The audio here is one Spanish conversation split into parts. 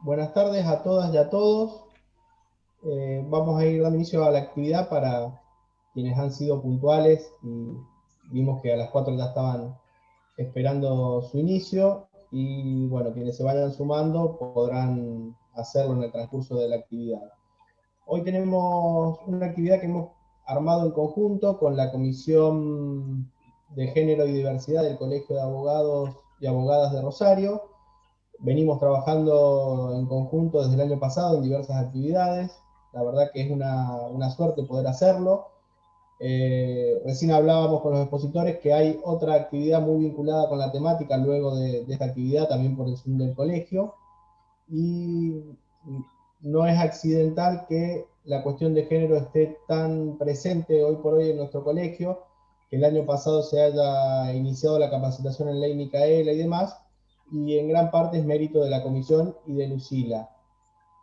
Buenas tardes a todas y a todos. Vamos a ir dando inicio a la actividad para quienes han sido puntuales y vimos que a las 4 ya estaban esperando su inicio y bueno, quienes se vayan sumando podrán hacerlo en el transcurso de la actividad. Hoy tenemos una actividad que hemos armado en conjunto con la Comisión de Género y Diversidad del Colegio de Abogados y Abogadas de Rosario. Venimos trabajando en conjunto desde el año pasado en diversas actividades. La verdad que es una suerte poder hacerlo. Recién hablábamos con los expositores que hay otra actividad muy vinculada con la temática luego de esta actividad, también por el Zoom del colegio. Y no es accidental que la cuestión de género esté tan presente hoy por hoy en nuestro colegio, que el año pasado se haya iniciado la capacitación en ley Micaela y demás, y en gran parte es mérito de la comisión y de Lucila,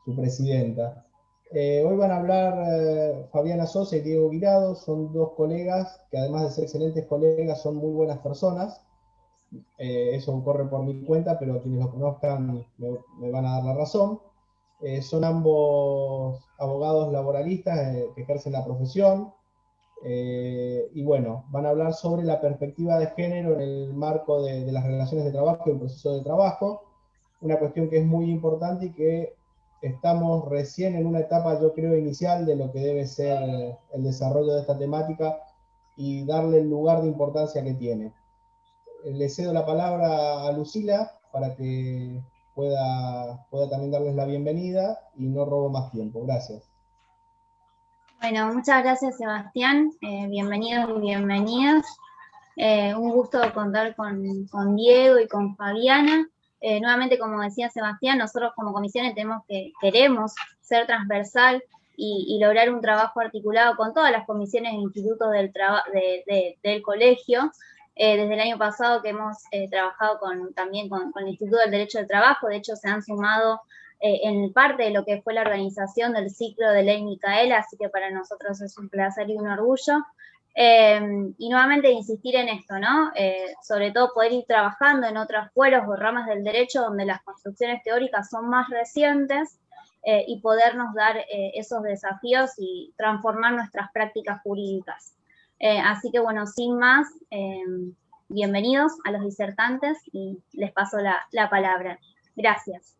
su presidenta. Hoy van a hablar Fabiana Sosa y Diego Guirado, son dos colegas que además de ser excelentes colegas son muy buenas personas. Eso corre por mi cuenta, pero quienes lo conozcan me van a dar la razón. Son ambos abogados laboralistas que ejercen la profesión. Y bueno, van a hablar sobre la perspectiva de género en el marco de las relaciones de trabajo y el proceso de trabajo, una cuestión que es muy importante y que estamos recién en una etapa, yo creo, inicial de lo que debe ser el desarrollo de esta temática y darle el lugar de importancia que tiene. Le cedo la palabra a Lucila para que pueda también darles la bienvenida y no robo más tiempo. Gracias. Bueno, muchas gracias Sebastián, bienvenidos y bienvenidas. Un gusto contar con Diego y con Fabiana. Nuevamente, como decía Sebastián, nosotros como comisiones queremos ser transversal y lograr un trabajo articulado con todas las comisiones e institutos del colegio. Desde el año pasado que hemos trabajado también con el Instituto del Derecho del Trabajo, de hecho se han sumado en parte de lo que fue la organización del ciclo de Ley Micaela, así que para nosotros es un placer y un orgullo. Y nuevamente insistir en esto, ¿no? Sobre todo poder ir trabajando en otros fueros o ramas del derecho donde las construcciones teóricas son más recientes y podernos dar esos desafíos y transformar nuestras prácticas jurídicas. Así que bueno, sin más, bienvenidos a los disertantes y les paso la palabra. Gracias.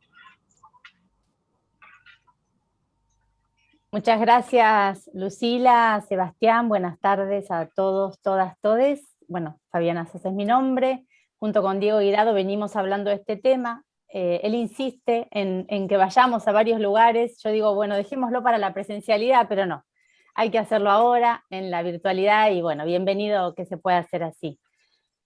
Muchas gracias, Lucila, Sebastián. Buenas tardes a todos, todas, todes. Bueno, Fabiana Sosa es mi nombre. Junto con Diego Guirado venimos hablando de este tema. Él insiste en que vayamos a varios lugares. Yo digo, bueno, dejémoslo para la presencialidad, pero no. Hay que hacerlo ahora, en la virtualidad, y bueno, bienvenido que se pueda hacer así.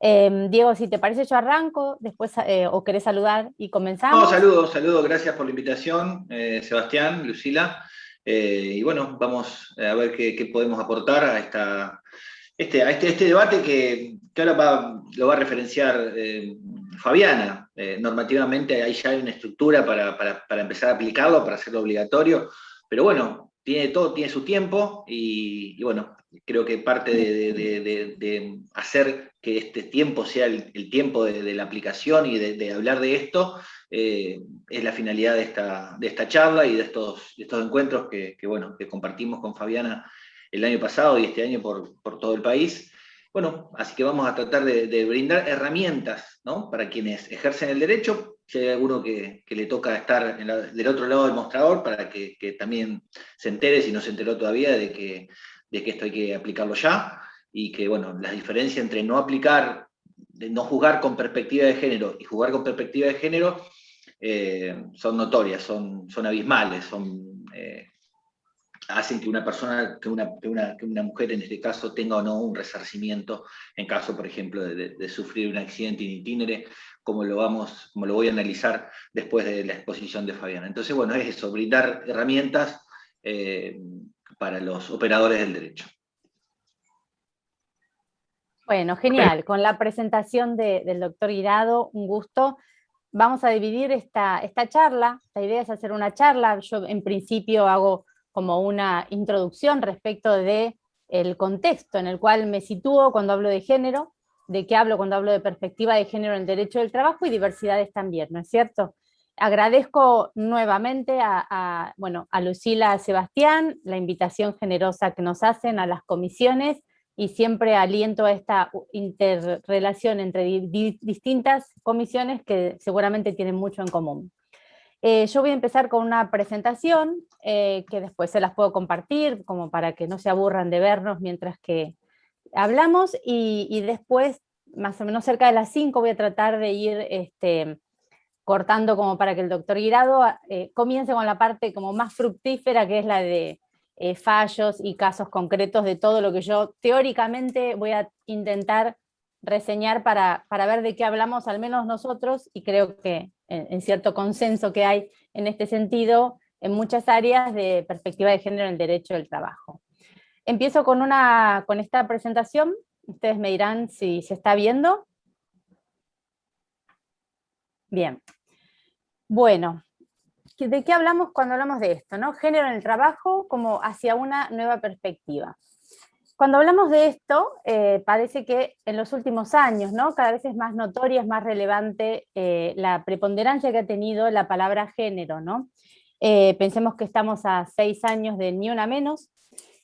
Diego, si te parece, yo arranco, después, o querés saludar y comenzamos. No, saludo, gracias por la invitación, Sebastián, Lucila. Y bueno, vamos a ver qué podemos aportar a este debate que ahora lo va a referenciar Fabiana. Normativamente ahí ya hay una estructura para empezar a aplicarlo, para hacerlo obligatorio, pero bueno, todo tiene su tiempo y bueno, creo que parte de hacer que este tiempo sea el tiempo de la aplicación y de hablar de esto, es la finalidad de esta charla y de estos encuentros que compartimos con Fabiana el año pasado y este año por todo el país. Bueno, así que vamos a tratar de brindar herramientas, ¿no? Para quienes ejercen el derecho, si hay alguno que le toca estar del otro lado del mostrador, para que también se entere, si no se enteró todavía, de que esto hay que aplicarlo ya, y que, bueno, las diferencias entre no aplicar, de no jugar con perspectiva de género y jugar con perspectiva de género son notorias, son abismales, hacen que una persona, que una mujer en este caso tenga o no un resarcimiento en caso, por ejemplo, de sufrir un accidente in itinere, como lo voy a analizar después de la exposición de Fabiana. Entonces, bueno, es eso, brindar herramientas para los operadores del derecho. Bueno, genial. Con la presentación del doctor Guirado, un gusto. Vamos a dividir esta charla. La idea es hacer una charla. Yo en principio hago como una introducción respecto del contexto en el cual me sitúo cuando hablo de género, de qué hablo cuando hablo de perspectiva de género en el derecho del trabajo y diversidades también, ¿no es cierto? Agradezco nuevamente a Lucila, a Sebastián, la invitación generosa que nos hacen a las comisiones, y siempre aliento a esta interrelación entre distintas comisiones que seguramente tienen mucho en común. Yo voy a empezar con una presentación que después se las puedo compartir, como para que no se aburran de vernos mientras que hablamos, y después, más o menos cerca de las 5, voy a tratar de ir cortando como para que el doctor Guirado comience con la parte como más fructífera, que es la de fallos y casos concretos de todo lo que yo teóricamente voy a intentar reseñar para ver de qué hablamos, al menos nosotros, y creo que en cierto consenso que hay en este sentido en muchas áreas de perspectiva de género en el derecho del trabajo. Empiezo con esta presentación, ustedes me dirán si se está viendo. Bien. Bueno, ¿de qué hablamos cuando hablamos de esto, ¿no? Género en el trabajo como hacia una nueva perspectiva. Cuando hablamos de esto, parece que en los últimos años, ¿no?, cada vez es más notoria, es más relevante la preponderancia que ha tenido la palabra género, ¿no? Pensemos que estamos a 6 años de Ni Una Menos,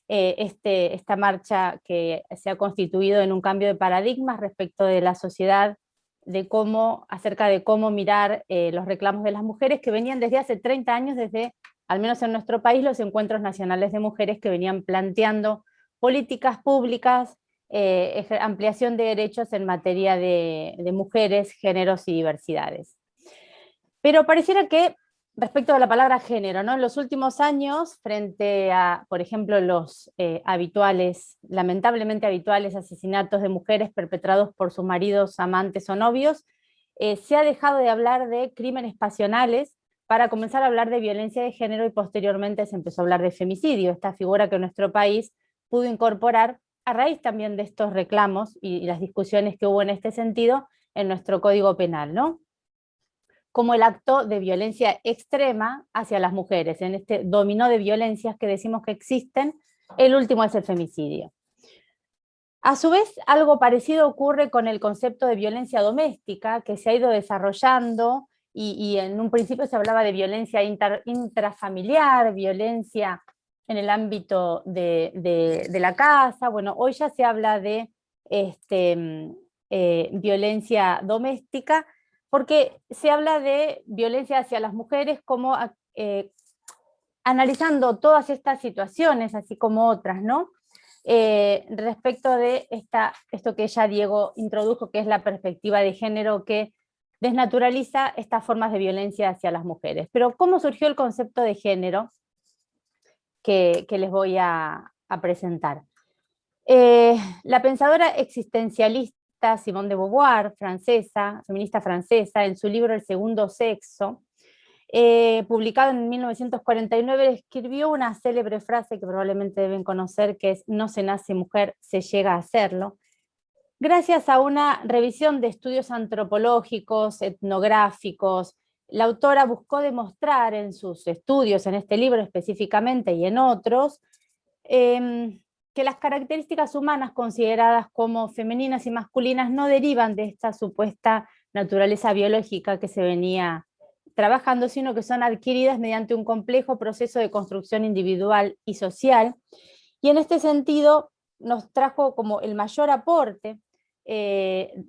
esta marcha que se ha constituido en un cambio de paradigmas respecto de la sociedad, acerca de cómo mirar los reclamos de las mujeres, que venían desde hace 30 años, desde, al menos en nuestro país, los encuentros nacionales de mujeres, que venían planteando políticas públicas, ampliación de derechos en materia de mujeres, géneros y diversidades. Pero pareciera que, respecto a la palabra género, ¿no?, en los últimos años, frente a, por ejemplo, los lamentablemente habituales asesinatos de mujeres perpetrados por sus maridos, amantes o novios, se ha dejado de hablar de crímenes pasionales para comenzar a hablar de violencia de género, y posteriormente se empezó a hablar de femicidio, esta figura que nuestro país pudo incorporar a raíz también de estos reclamos y las discusiones que hubo en este sentido en nuestro Código Penal, ¿no?, como el acto de violencia extrema hacia las mujeres. En este dominó de violencias que decimos que existen, el último es el femicidio. A su vez, algo parecido ocurre con el concepto de violencia doméstica, que se ha ido desarrollando, y en un principio se hablaba de violencia intrafamiliar, violencia en el ámbito de la casa. Bueno, hoy ya se habla de violencia doméstica, porque se habla de violencia hacia las mujeres como analizando todas estas situaciones, así como otras, ¿no? Respecto de esto que ya Diego introdujo, que es la perspectiva de género, que desnaturaliza estas formas de violencia hacia las mujeres. Pero ¿cómo surgió el concepto de género que les voy a presentar? La pensadora existencialista Simone de Beauvoir, feminista francesa, en su libro El Segundo Sexo, publicado en 1949, escribió una célebre frase que probablemente deben conocer, que es: no se nace mujer, se llega a serlo. Gracias a una revisión de estudios antropológicos, etnográficos, la autora buscó demostrar en sus estudios, en este libro específicamente y en otros, que las características humanas consideradas como femeninas y masculinas no derivan de esta supuesta naturaleza biológica que se venía trabajando, sino que son adquiridas mediante un complejo proceso de construcción individual y social. Y en este sentido nos trajo como el mayor aporte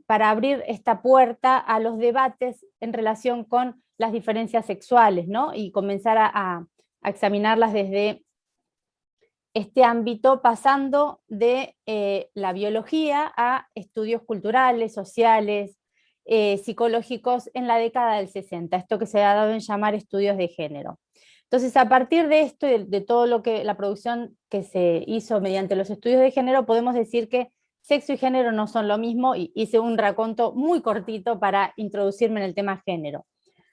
para abrir esta puerta a los debates en relación con las diferencias sexuales, ¿no?, y comenzar a examinarlas desde este ámbito, pasando de la biología a estudios culturales, sociales, psicológicos en la década del 60, esto que se ha dado en llamar estudios de género. Entonces, a partir de esto y de todo la producción que se hizo mediante los estudios de género, podemos decir que sexo y género no son lo mismo, y hice un raconto muy cortito para introducirme en el tema género.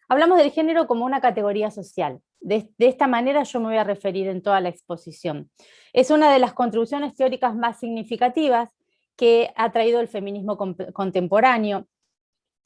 Hablamos del género como una categoría social. De esta manera yo me voy a referir en toda la exposición. Es una de las contribuciones teóricas más significativas que ha traído el feminismo contemporáneo,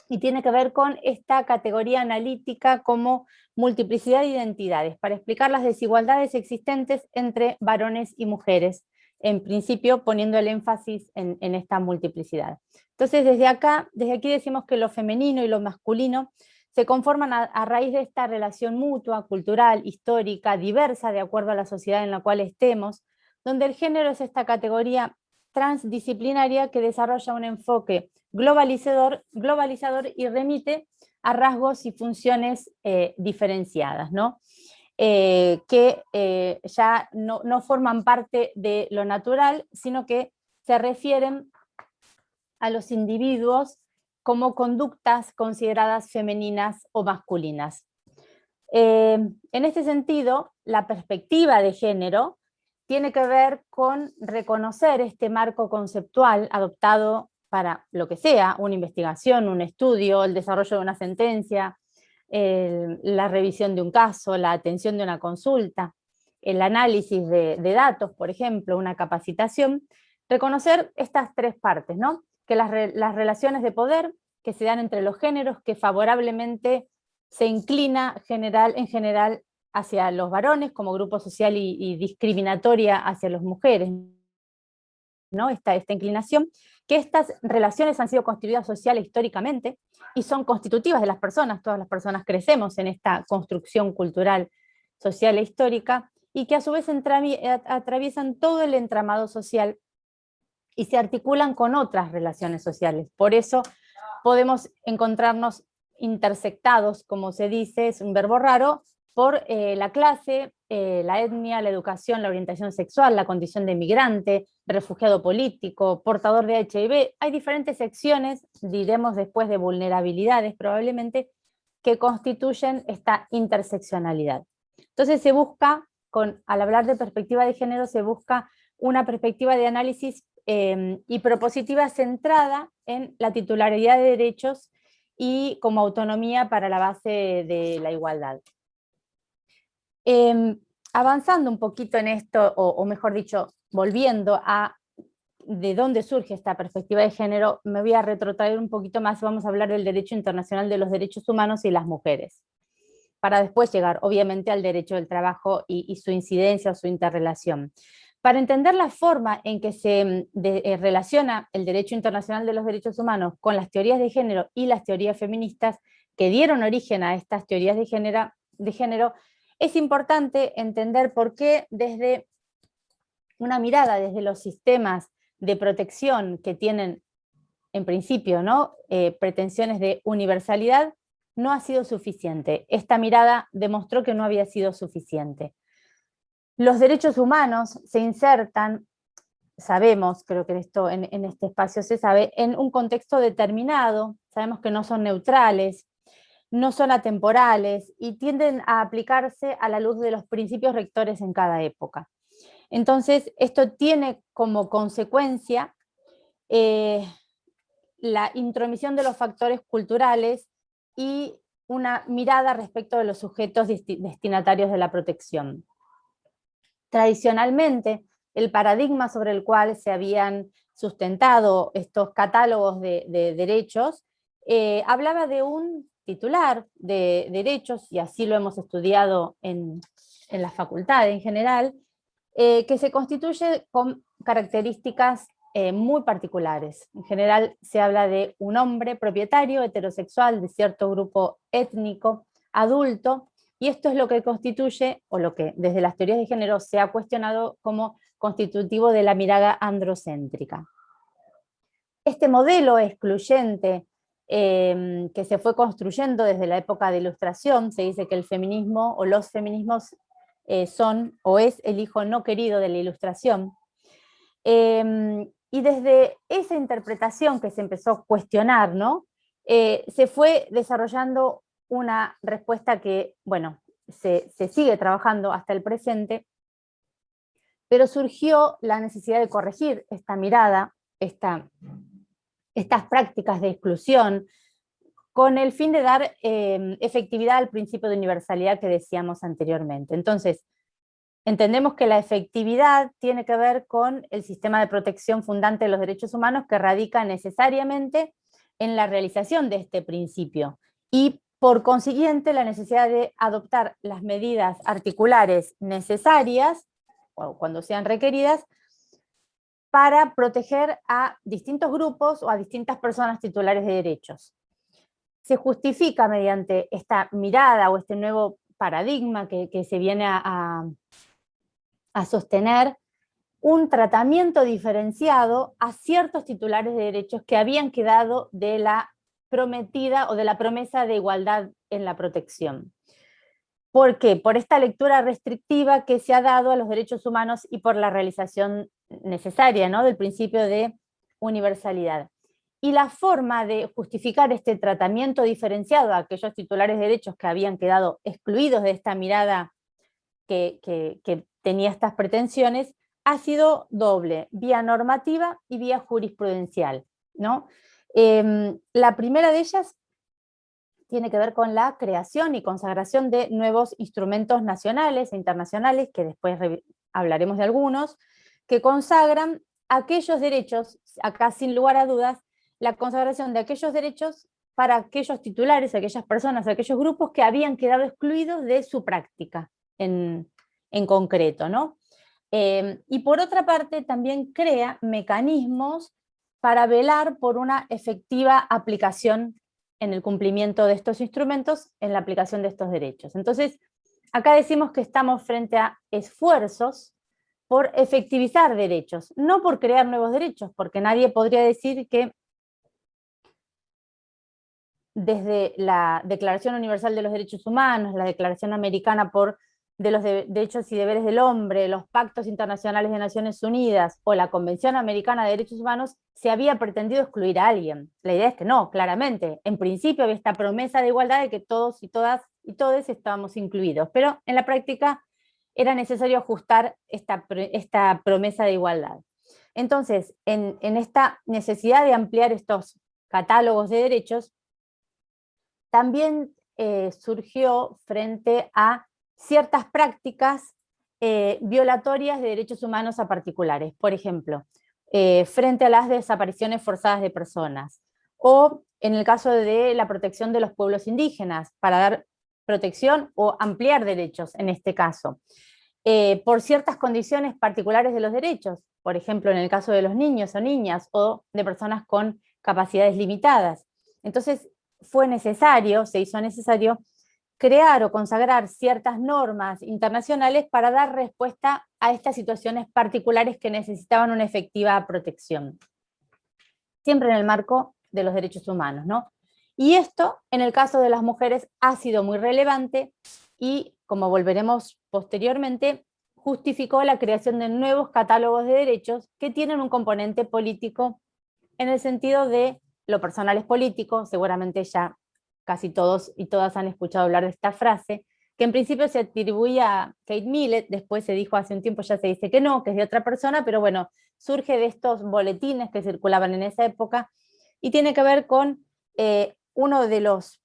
y tiene que ver con esta categoría analítica como multiplicidad de identidades, para explicar las desigualdades existentes entre varones y mujeres, en principio poniendo el énfasis en esta multiplicidad. Entonces desde aquí decimos que lo femenino y lo masculino se conforman a raíz de esta relación mutua, cultural, histórica, diversa de acuerdo a la sociedad en la cual estemos, donde el género es esta categoría transdisciplinaria que desarrolla un enfoque globalizador y remite a rasgos y funciones diferenciadas, ¿no? Que ya no forman parte de lo natural, sino que se refieren a los individuos como conductas consideradas femeninas o masculinas. En este sentido, la perspectiva de género tiene que ver con reconocer este marco conceptual adoptado para lo que sea, una investigación, un estudio, el desarrollo de una sentencia, la revisión de un caso, la atención de una consulta, el análisis de datos, por ejemplo, una capacitación, reconocer estas tres partes, ¿no? Que las relaciones de poder que se dan entre los géneros, que favorablemente se inclina en general hacia los varones como grupo social y discriminatoria hacia las mujeres, ¿no? Esta inclinación, que estas relaciones han sido construidas social e históricamente y son constitutivas de las personas, todas las personas crecemos en esta construcción cultural, social e histórica, y que a su vez atraviesan todo el entramado social y se articulan con otras relaciones sociales. Por eso podemos encontrarnos intersectados, como se dice, es un verbo raro, por la clase, la etnia, la educación, la orientación sexual, la condición de migrante, refugiado político, portador de HIV. Hay diferentes secciones, diremos después de vulnerabilidades probablemente, que constituyen esta interseccionalidad. Entonces se busca, al hablar de perspectiva de género, se busca una perspectiva de análisis y propositiva centrada en la titularidad de derechos y como autonomía para la base de la igualdad. Avanzando un poquito en esto, o mejor dicho, volviendo a de dónde surge esta perspectiva de género, me voy a retrotraer un poquito más, vamos a hablar del derecho internacional de los derechos humanos y las mujeres, para después llegar, obviamente, al derecho del trabajo y su incidencia o su interrelación. Para entender la forma en que se relaciona el derecho internacional de los derechos humanos con las teorías de género y las teorías feministas que dieron origen a estas teorías de género, es importante entender por qué desde una mirada, desde los sistemas de protección que tienen en principio, ¿no? Pretensiones de universalidad, no ha sido suficiente. Esta mirada demostró que no había sido suficiente. Los derechos humanos se insertan, sabemos, creo que esto en este espacio se sabe, en un contexto determinado, sabemos que no son neutrales, no son atemporales y tienden a aplicarse a la luz de los principios rectores en cada época. Entonces, esto tiene como consecuencia la intromisión de los factores culturales y una mirada respecto de los sujetos destinatarios de la protección. Tradicionalmente, el paradigma sobre el cual se habían sustentado estos catálogos de derechos hablaba de un titular de derechos, y así lo hemos estudiado en la facultad en general, que se constituye con características muy particulares. En general se habla de un hombre propietario, heterosexual, de cierto grupo étnico, adulto, y esto es lo que constituye, o lo que desde las teorías de género se ha cuestionado como constitutivo de la mirada androcéntrica. Este modelo excluyente que se fue construyendo desde la época de Ilustración, se dice que el feminismo o los feminismos son o es el hijo no querido de la Ilustración. Y desde esa interpretación que se empezó a cuestionar, ¿no? Se fue desarrollando una respuesta que, bueno, se sigue trabajando hasta el presente, pero surgió la necesidad de corregir esta mirada, estas prácticas de exclusión, con el fin de dar efectividad al principio de universalidad que decíamos anteriormente. Entonces, entendemos que la efectividad tiene que ver con el sistema de protección fundante de los derechos humanos que radica necesariamente en la realización de este principio y por consiguiente la necesidad de adoptar las medidas articulares necesarias, o cuando sean requeridas, para proteger a distintos grupos o a distintas personas titulares de derechos. se justifica mediante esta mirada o este nuevo paradigma que se viene a sostener un tratamiento diferenciado a ciertos titulares de derechos que habían quedado de la prometida o de la promesa de igualdad en la protección. ¿Por qué? Por esta lectura restrictiva que se ha dado a los derechos humanos y por la realización necesaria, ¿no?, del principio de universalidad. Y la forma de justificar este tratamiento diferenciado a aquellos titulares de derechos que habían quedado excluidos de esta mirada que tenía estas pretensiones ha sido doble, vía normativa y vía jurisprudencial, ¿no? La primera de ellas tiene que ver con la creación y consagración de nuevos instrumentos nacionales e internacionales, que después hablaremos de algunos, que consagran aquellos derechos, acá sin lugar a dudas, la consagración de aquellos derechos para aquellos titulares, aquellas personas, aquellos grupos que habían quedado excluidos de su práctica en concreto, ¿no? Y por otra parte también crea mecanismos para velar por una efectiva aplicación en el cumplimiento de estos instrumentos, en la aplicación de estos derechos. Entonces, acá decimos que estamos frente a esfuerzos por efectivizar derechos, no por crear nuevos derechos, porque nadie podría decir que desde la Declaración Universal de los Derechos Humanos, la Declaración Americana de los Derechos y Deberes del Hombre, los Pactos Internacionales de Naciones Unidas o la Convención Americana de Derechos Humanos, se había pretendido excluir a alguien. La idea es que no, claramente. En principio había esta promesa de igualdad de que todos y todas y todos estábamos incluidos, pero en la práctica era necesario ajustar esta promesa de igualdad. Entonces, en esta necesidad de ampliar estos catálogos de derechos, también surgió frente a ciertas prácticas violatorias de derechos humanos a particulares. Por ejemplo, frente a las desapariciones forzadas de personas, o en el caso de la protección de los pueblos indígenas, para dar protección o ampliar derechos en este caso, por ciertas condiciones particulares de los derechos, por ejemplo, en el caso de los niños o niñas, o de personas con capacidades limitadas. Entonces, se hizo necesario crear o consagrar ciertas normas internacionales para dar respuesta a estas situaciones particulares que necesitaban una efectiva protección. Siempre en el marco de los derechos humanos, ¿no? Y esto, en el caso de las mujeres, ha sido muy relevante y, como volveremos posteriormente, justificó la creación de nuevos catálogos de derechos que tienen un componente político en el sentido de lo personal es político. Seguramente ya casi todos y todas han escuchado hablar de esta frase, que en principio se atribuía a Kate Millett, después se dijo hace un tiempo, ya se dice que no, que es de otra persona, pero bueno, surge de estos boletines que circulaban en esa época, y tiene que ver con uno de los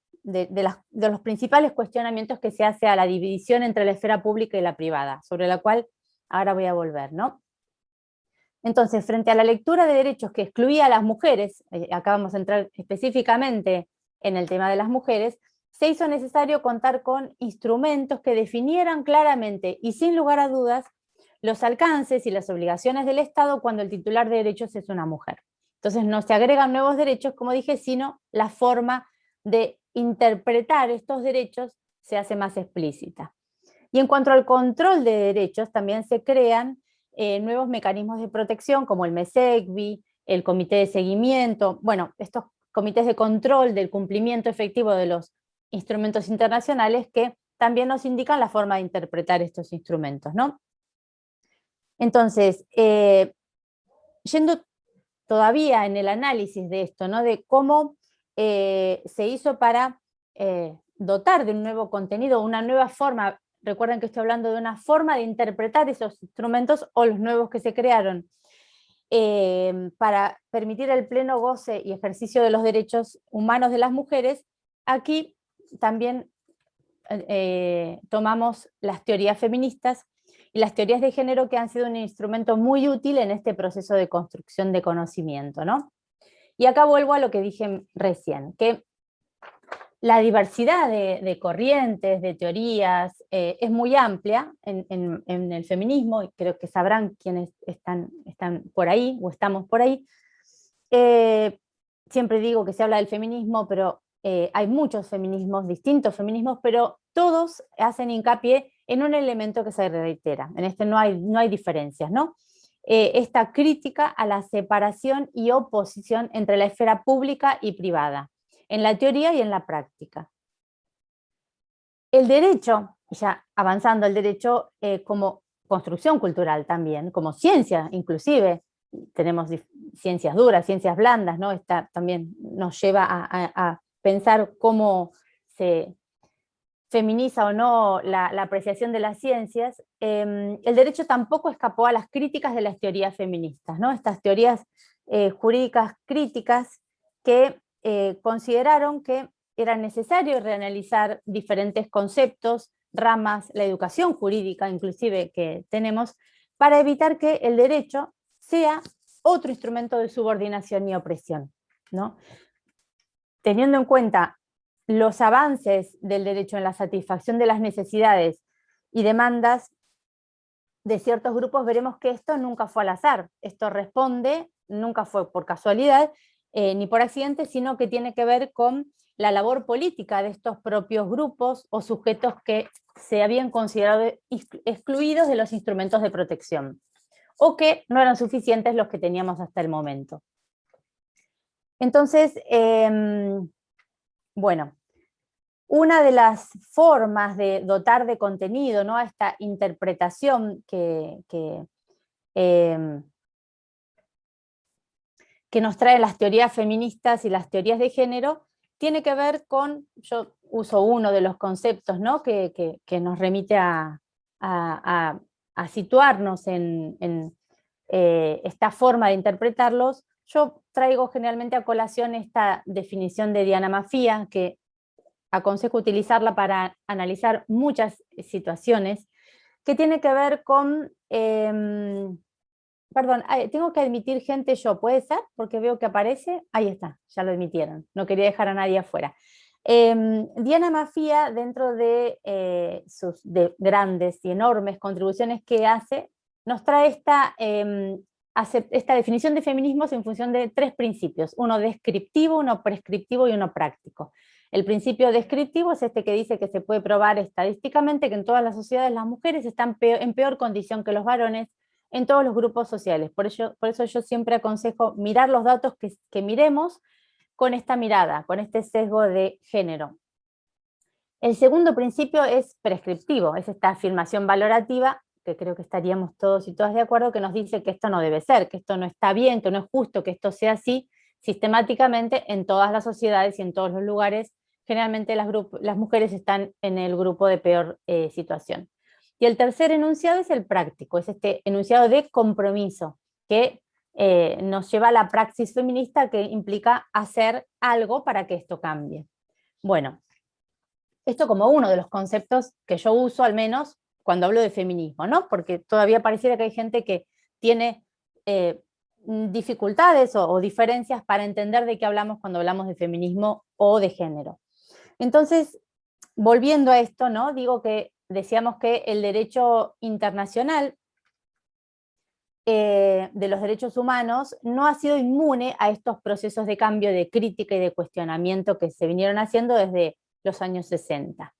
principales cuestionamientos que se hace a la división entre la esfera pública y la privada, sobre la cual ahora voy a volver, ¿no? Entonces, frente a la lectura de derechos que excluía a las mujeres, acá vamos a entrar específicamente en el tema de las mujeres, se hizo necesario contar con instrumentos que definieran claramente y sin lugar a dudas los alcances y las obligaciones del Estado cuando el titular de derechos es una mujer. Entonces no se agregan nuevos derechos, como dije, sino la forma de interpretar estos derechos se hace más explícita. Y en cuanto al control de derechos, también se crean nuevos mecanismos de protección como el MESECBI, el Comité de Seguimiento, bueno, estos comités de control del cumplimiento efectivo de los instrumentos internacionales que también nos indican la forma de interpretar estos instrumentos, ¿no? Entonces, yendo todavía en el análisis de esto, ¿no?, de cómo se hizo para dotar de un nuevo contenido, una nueva forma. Recuerden que estoy hablando de una forma de interpretar esos instrumentos o los nuevos que se crearon para permitir el pleno goce y ejercicio de los derechos humanos de las mujeres. Aquí también tomamos las teorías feministas y las teorías de género, que han sido un instrumento muy útil en este proceso de construcción de conocimiento, ¿no? Y acá vuelvo a lo que dije recién, que la diversidad de corrientes, de teorías, es muy amplia en el feminismo, y creo que sabrán quienes están por ahí, o estamos por ahí. Siempre digo que se habla del feminismo, pero hay muchos feminismos, distintos feminismos, pero todos hacen hincapié en un elemento que se reitera. En este no hay diferencias, ¿no? Esta crítica a la separación y oposición entre la esfera pública y privada, en la teoría y en la práctica. El derecho, ya avanzando el derecho como construcción cultural también, como ciencia inclusive, tenemos ciencias duras, ciencias blandas, ¿no? Esta también nos lleva a pensar cómo se feminiza o no la apreciación de las ciencias. El derecho tampoco escapó a las críticas de las teorías feministas, ¿no? Estas teorías jurídicas críticas que consideraron que era necesario reanalizar diferentes conceptos, ramas, la educación jurídica inclusive que tenemos, para evitar que el derecho sea otro instrumento de subordinación y opresión, ¿no? Teniendo en cuenta los avances del derecho en la satisfacción de las necesidades y demandas de ciertos grupos, veremos que esto nunca fue al azar. Esto responde, nunca fue por casualidad, ni por accidente, sino que tiene que ver con la labor política de estos propios grupos o sujetos que se habían considerado excluidos de los instrumentos de protección, o que no eran suficientes los que teníamos hasta el momento. Entonces, bueno, una de las formas de dotar de contenido, ¿no?, a esta interpretación que nos trae las teorías feministas y las teorías de género, tiene que ver con, yo uso uno de los conceptos, ¿no?, que nos remite a situarnos en esta forma de interpretarlos. Yo traigo generalmente a colación esta definición de Diana Maffia, que aconsejo utilizarla para analizar muchas situaciones, que tiene que ver con... perdón, tengo que admitir gente yo, ¿puede ser? Porque veo que aparece, ahí está, ya lo admitieron, no quería dejar a nadie afuera. Diana Maffia, dentro de sus grandes y enormes contribuciones que hace, nos trae esta definición de feminismos en función de tres principios, uno descriptivo, uno prescriptivo y uno práctico. El principio descriptivo es este que dice que se puede probar estadísticamente que en todas las sociedades las mujeres están en peor condición que los varones en todos los grupos sociales. Por eso yo siempre aconsejo mirar los datos que miremos con esta mirada, con este sesgo de género. El segundo principio es prescriptivo, es esta afirmación valorativa, que creo que estaríamos todos y todas de acuerdo, que nos dice que esto no debe ser, que esto no está bien, que no es justo que esto sea así sistemáticamente en todas las sociedades y en todos los lugares. Generalmente las mujeres están en el grupo de peor situación. Y el tercer enunciado es el práctico, es este enunciado de compromiso, que nos lleva a la praxis feminista, que implica hacer algo para que esto cambie. Bueno, esto como uno de los conceptos que yo uso, al menos, cuando hablo de feminismo, ¿no? Porque todavía pareciera que hay gente que tiene dificultades o diferencias para entender de qué hablamos cuando hablamos de feminismo o de género. Entonces, volviendo a esto, ¿no?, digo que decíamos que el derecho internacional de los derechos humanos no ha sido inmune a estos procesos de cambio, de crítica y de cuestionamiento que se vinieron haciendo desde los años 60.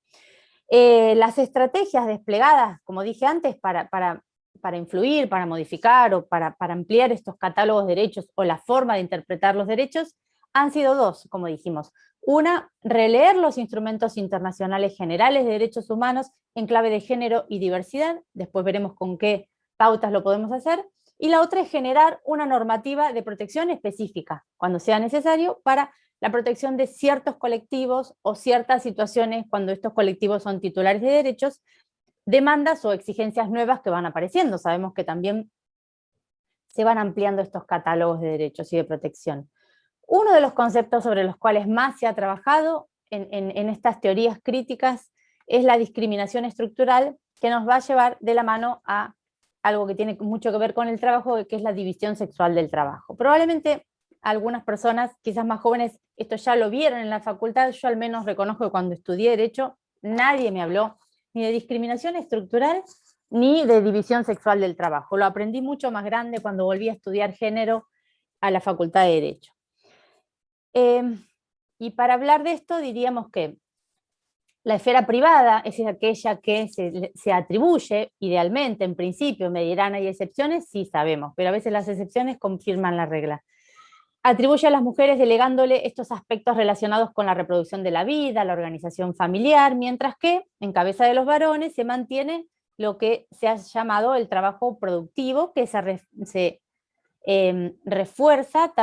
Las estrategias desplegadas, como dije antes, para influir, para modificar o para ampliar estos catálogos de derechos o la forma de interpretar los derechos, han sido dos, como dijimos. Una, releer los instrumentos internacionales generales de derechos humanos en clave de género y diversidad, después veremos con qué pautas lo podemos hacer, y la otra es generar una normativa de protección específica, cuando sea necesario, para la protección de ciertos colectivos o ciertas situaciones cuando estos colectivos son titulares de derechos, demandas o exigencias nuevas que van apareciendo. Sabemos que también se van ampliando estos catálogos de derechos y de protección. Uno de los conceptos sobre los cuales más se ha trabajado en estas teorías críticas es la discriminación estructural, que nos va a llevar de la mano a algo que tiene mucho que ver con el trabajo, que es la división sexual del trabajo. Probablemente algunas personas, quizás más jóvenes, esto ya lo vieron en la facultad. Yo al menos reconozco que cuando estudié Derecho, nadie me habló ni de discriminación estructural ni de división sexual del trabajo. Lo aprendí mucho más grande cuando volví a estudiar género a la Facultad de Derecho. Y para hablar de esto diríamos que la esfera privada es aquella que se atribuye, idealmente, en principio, me dirán, ¿hay excepciones? Sí, sabemos, pero a veces las excepciones confirman la regla. Atribuye a las mujeres delegándole estos aspectos relacionados con la reproducción de la vida, la organización familiar, mientras que en cabeza de los varones se mantiene lo que se ha llamado el trabajo productivo, que se refuerza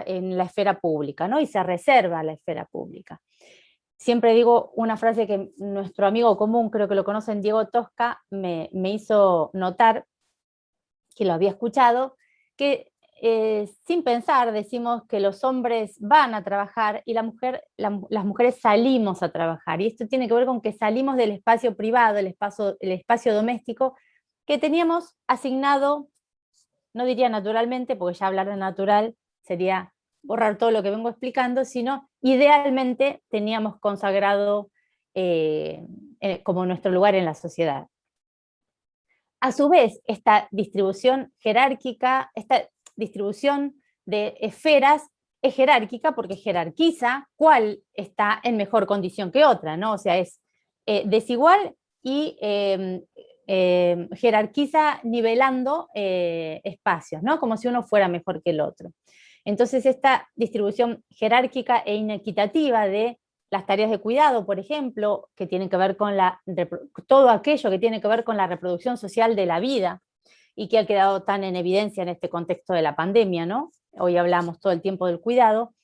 en la esfera pública, ¿no? Y se reserva a la esfera pública. Siempre digo una frase que nuestro amigo común, creo que lo conocen, Diego Tosca, me hizo notar, que lo había escuchado, que sin pensar decimos que los hombres van a trabajar y las mujeres salimos a trabajar. Y esto tiene que ver con que salimos del espacio privado, el espacio doméstico, que teníamos asignado, no diría naturalmente, porque ya hablar de natural sería borrar todo lo que vengo explicando, sino idealmente teníamos consagrado como nuestro lugar en la sociedad. A su vez, esta distribución jerárquica, esta distribución de esferas es jerárquica porque jerarquiza cuál está en mejor condición que otra, ¿no? O sea, es desigual y jerarquiza nivelando espacios, ¿no? Como si uno fuera mejor que el otro. Entonces, esta distribución jerárquica e inequitativa de las tareas de cuidado, por ejemplo, que tienen que ver con todo aquello que tiene que ver con la reproducción social de la vida, y que ha quedado tan en evidencia en este contexto de la pandemia, ¿no? Hoy hablamos todo el tiempo del cuidado,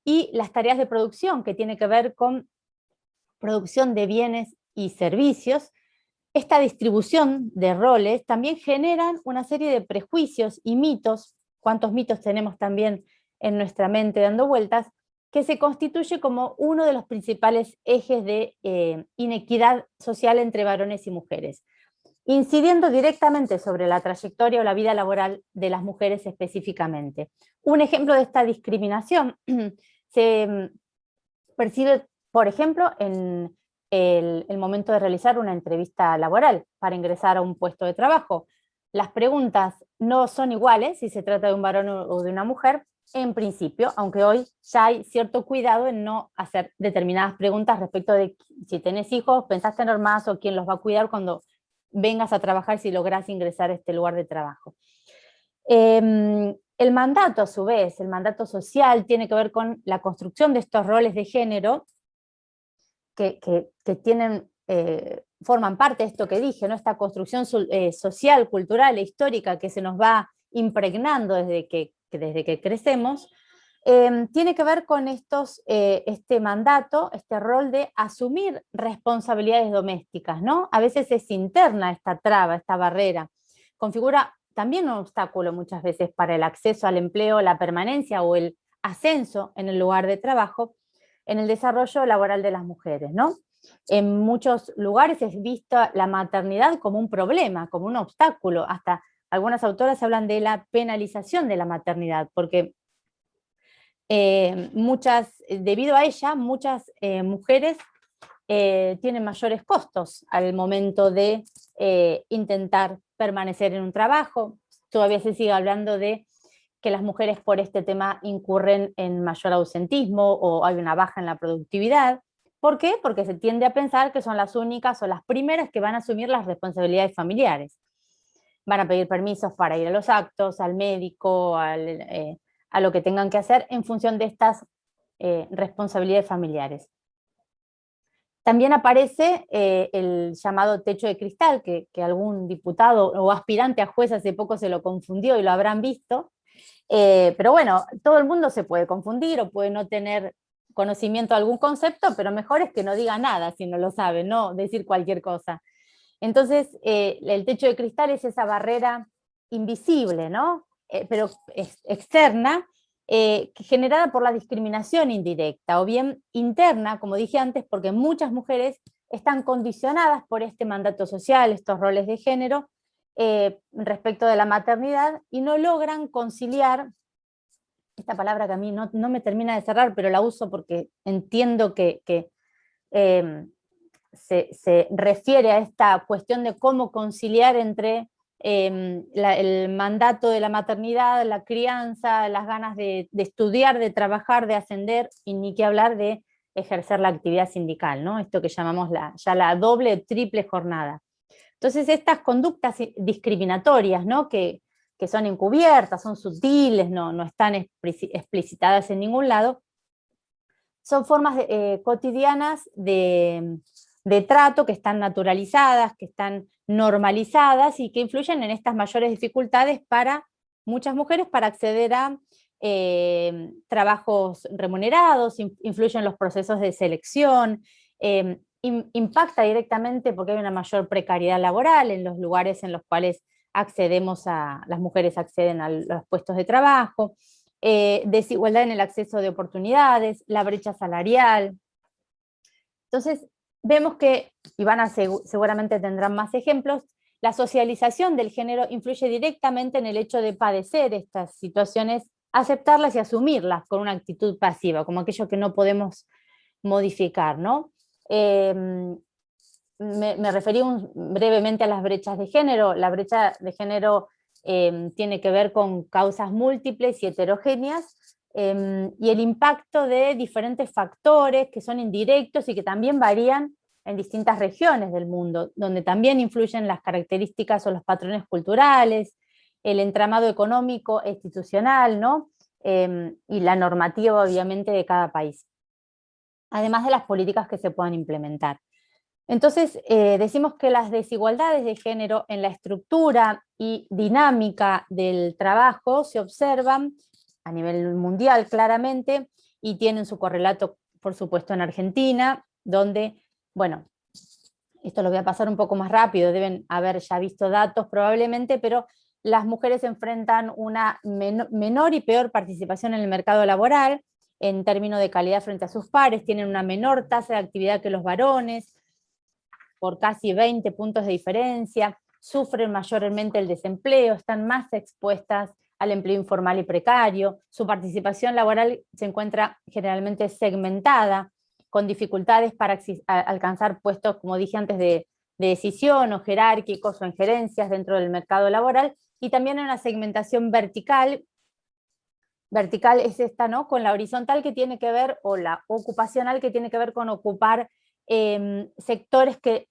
y las tareas de producción, que tiene que ver con producción de bienes y servicios. Esta distribución de roles también generan una serie de prejuicios y mitos, cuántos mitos tenemos también en nuestra mente dando vueltas, que se constituye como uno de los principales ejes de inequidad social entre varones y mujeres, incidiendo directamente sobre la trayectoria o la vida laboral de las mujeres específicamente. Un ejemplo de esta discriminación se percibe, por ejemplo, en el momento de realizar una entrevista laboral para ingresar a un puesto de trabajo. Las preguntas no son iguales si se trata de un varón o de una mujer, en principio, aunque hoy ya hay cierto cuidado en no hacer determinadas preguntas respecto de si tenés hijos, pensás tener más o quién los va a cuidar cuando vengas a trabajar, si lográs ingresar a este lugar de trabajo. El mandato, a su vez, el mandato social, tiene que ver con la construcción de estos roles de género que tienen, forman parte de esto que dije, ¿no? Esta construcción social, cultural e histórica que se nos va impregnando desde que crecemos, tiene que ver con este mandato, este rol de asumir responsabilidades domésticas, ¿no? A veces es interna esta traba, esta barrera, configura también un obstáculo muchas veces para el acceso al empleo, la permanencia o el ascenso en el lugar de trabajo, en el desarrollo laboral de las mujeres, ¿no? En muchos lugares es vista la maternidad como un problema, como un obstáculo. Hasta algunas autoras hablan de la penalización de la maternidad, porque debido a ella, muchas mujeres tienen mayores costos al momento de intentar permanecer en un trabajo. Todavía se sigue hablando de que las mujeres por este tema incurren en mayor ausentismo o hay una baja en la productividad. ¿Por qué? Porque se tiende a pensar que son las únicas o las primeras que van a asumir las responsabilidades familiares. Van a pedir permisos para ir a los actos, al médico, a lo que tengan que hacer en función de estas responsabilidades familiares. También aparece el llamado techo de cristal, que algún diputado o aspirante a juez hace poco se lo confundió y lo habrán visto. Pero bueno, todo el mundo se puede confundir o puede no tener conocimiento de algún concepto, pero mejor es que no diga nada si no lo sabe, no decir cualquier cosa. Entonces, el techo de cristal es esa barrera invisible, ¿no? Pero externa, generada por la discriminación indirecta, o bien interna, como dije antes, porque muchas mujeres están condicionadas por este mandato social, estos roles de género, respecto de la maternidad, y no logran conciliar, esta palabra que a mí no me termina de cerrar, pero la uso porque entiendo que se refiere a esta cuestión de cómo conciliar entre el mandato de la maternidad, la crianza, las ganas de estudiar, de trabajar, de ascender, y ni que hablar de ejercer la actividad sindical, ¿no? Esto que llamamos ya la doble o triple jornada. Entonces estas conductas discriminatorias, ¿no? que son encubiertas, son sutiles, no están explicitadas en ningún lado, son formas cotidianas de trato que están naturalizadas, que están normalizadas y que influyen en estas mayores dificultades para muchas mujeres para acceder a trabajos remunerados, influyen en los procesos de selección, impacta directamente porque hay una mayor precariedad laboral en los lugares en los cuales las mujeres acceden a los puestos de trabajo, desigualdad en el acceso de oportunidades, la brecha salarial. Entonces, vemos que, y seguramente tendrán más ejemplos, la socialización del género influye directamente en el hecho de padecer estas situaciones, aceptarlas y asumirlas con una actitud pasiva, como aquello que no podemos modificar, ¿no? Me referí brevemente a las brechas de género. La brecha de género tiene que ver con causas múltiples y heterogéneas, y el impacto de diferentes factores que son indirectos y que también varían en distintas regiones del mundo, donde también influyen las características o los patrones culturales, el entramado económico e institucional, ¿no? Y la normativa, obviamente, de cada país, además de las políticas que se puedan implementar. Entonces, decimos que las desigualdades de género en la estructura y dinámica del trabajo se observan a nivel mundial claramente y tienen su correlato, por supuesto, en Argentina, donde, bueno, esto lo voy a pasar un poco más rápido, deben haber ya visto datos probablemente, pero las mujeres enfrentan una menor y peor participación en el mercado laboral, en términos de calidad frente a sus pares, tienen una menor tasa de actividad que los varones, por casi 20 puntos de diferencia, sufren mayormente el desempleo, están más expuestas al empleo informal y precario, su participación laboral se encuentra generalmente segmentada, con dificultades para alcanzar puestos, como dije antes, de decisión o jerárquicos o en gerencias dentro del mercado laboral, y también una segmentación vertical. Vertical es esta, ¿no? Con la horizontal que tiene que ver, o la ocupacional que tiene que ver con ocupar sectores que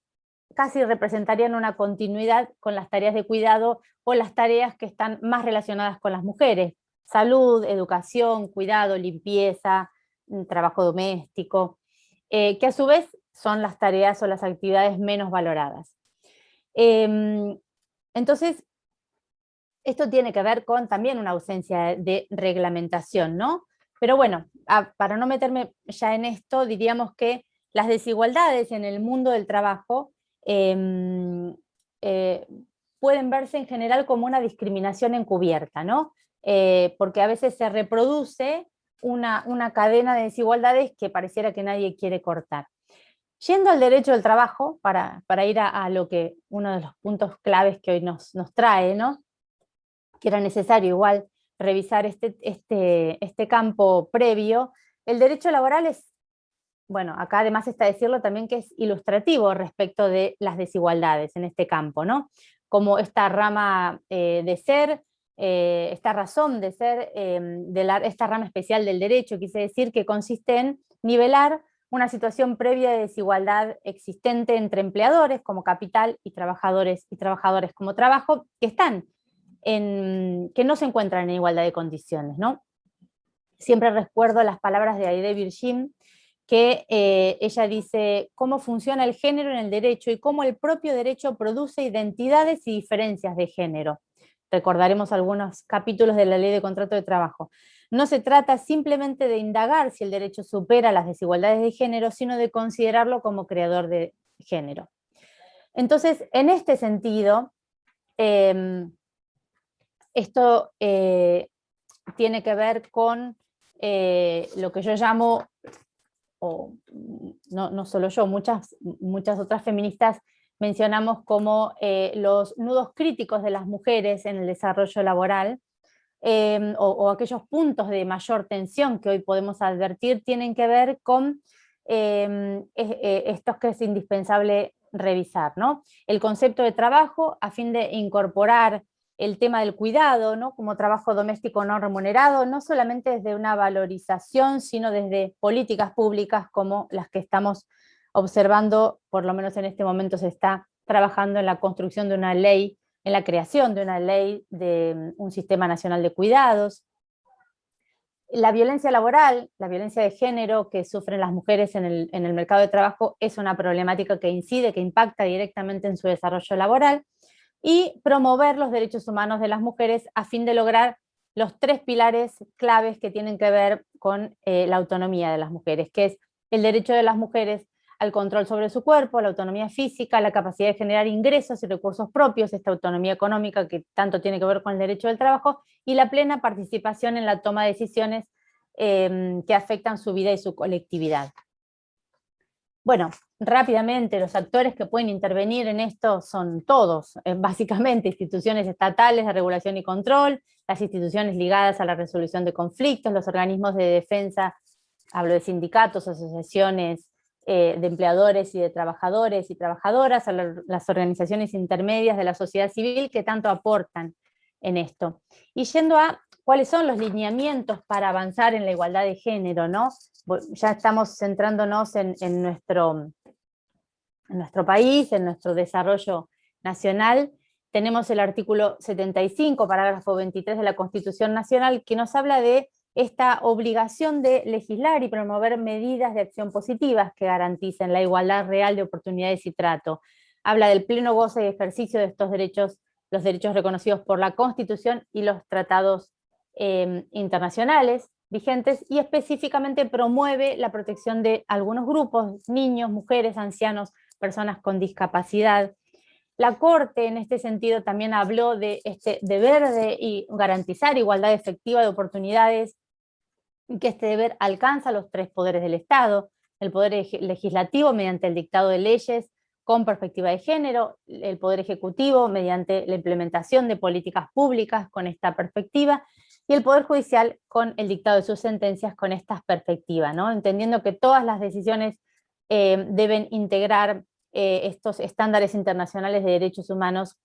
casi representarían una continuidad con las tareas de cuidado o las tareas que están más relacionadas con las mujeres: salud, educación, cuidado, limpieza, trabajo doméstico, que a su vez son las tareas o las actividades menos valoradas. Entonces, esto tiene que ver con también una ausencia de reglamentación, ¿no? Pero bueno, para no meterme ya en esto, diríamos que las desigualdades en el mundo del trabajo pueden verse en general como una discriminación encubierta, ¿no? Porque a veces se reproduce una cadena de desigualdades que pareciera que nadie quiere cortar. Yendo al derecho del trabajo, para ir a lo que uno de los puntos claves que hoy nos trae, ¿no? Que era necesario igual revisar este campo previo. El derecho laboral es, bueno, acá además está decirlo también que es ilustrativo respecto de las desigualdades en este campo, ¿no? Como esta rama de ser, esta razón de ser, esta rama especial del derecho, quise decir, que consiste en nivelar una situación previa de desigualdad existente entre empleadores como capital y trabajadores como trabajo, que no se encuentran en igualdad de condiciones, ¿no? Siempre recuerdo las palabras de Aide Virgin, que ella dice cómo funciona el género en el derecho y cómo el propio derecho produce identidades y diferencias de género. Recordaremos algunos capítulos de la Ley de Contrato de Trabajo. No se trata simplemente de indagar si el derecho supera las desigualdades de género, sino de considerarlo como creador de género. Entonces, en este sentido, esto tiene que ver con lo que yo llamo, o no solo yo, muchas otras feministas mencionamos como los nudos críticos de las mujeres en el desarrollo laboral, o aquellos puntos de mayor tensión que hoy podemos advertir tienen que ver con estos que es indispensable revisar, ¿no? El concepto de trabajo a fin de incorporar el tema del cuidado, ¿no? Como trabajo doméstico no remunerado, no solamente desde una valorización, sino desde políticas públicas como las que estamos observando, por lo menos en este momento se está trabajando en la construcción de una ley, en la creación de una ley de un sistema nacional de cuidados. La violencia laboral, la violencia de género que sufren las mujeres en el mercado de trabajo es una problemática que incide, que impacta directamente en su desarrollo laboral, y promover los derechos humanos de las mujeres a fin de lograr los 3 pilares claves que tienen que ver con la autonomía de las mujeres, que es el derecho de las mujeres al control sobre su cuerpo, la autonomía física, la capacidad de generar ingresos y recursos propios, esta autonomía económica que tanto tiene que ver con el derecho del trabajo, y la plena participación en la toma de decisiones que afectan su vida y su colectividad. Bueno, rápidamente, los actores que pueden intervenir en esto son todos, básicamente instituciones estatales de regulación y control, las instituciones ligadas a la resolución de conflictos, los organismos de defensa, hablo de sindicatos, asociaciones de empleadores y de trabajadores y trabajadoras, a las organizaciones intermedias de la sociedad civil que tanto aportan en esto. Y yendo a cuáles son los lineamientos para avanzar en la igualdad de género, ¿no? Ya estamos centrándonos en nuestro país, en nuestro desarrollo nacional. Tenemos el artículo 75, parágrafo 23 de la Constitución Nacional, que nos habla de esta obligación de legislar y promover medidas de acción positivas que garanticen la igualdad real de oportunidades y trato. Habla del pleno goce y ejercicio de estos derechos, los derechos reconocidos por la Constitución y los tratados internacionales vigentes, y específicamente promueve la protección de algunos grupos, niños, mujeres, ancianos, personas con discapacidad. La Corte en este sentido también habló de este deber de garantizar igualdad efectiva de oportunidades, y que este deber alcanza los 3 poderes del Estado: el poder legislativo mediante el dictado de leyes con perspectiva de género, el poder ejecutivo mediante la implementación de políticas públicas con esta perspectiva, y el poder judicial con el dictado de sus sentencias con esta perspectiva, ¿no? Entendiendo que todas las decisiones deben integrar estos estándares internacionales de derechos humanos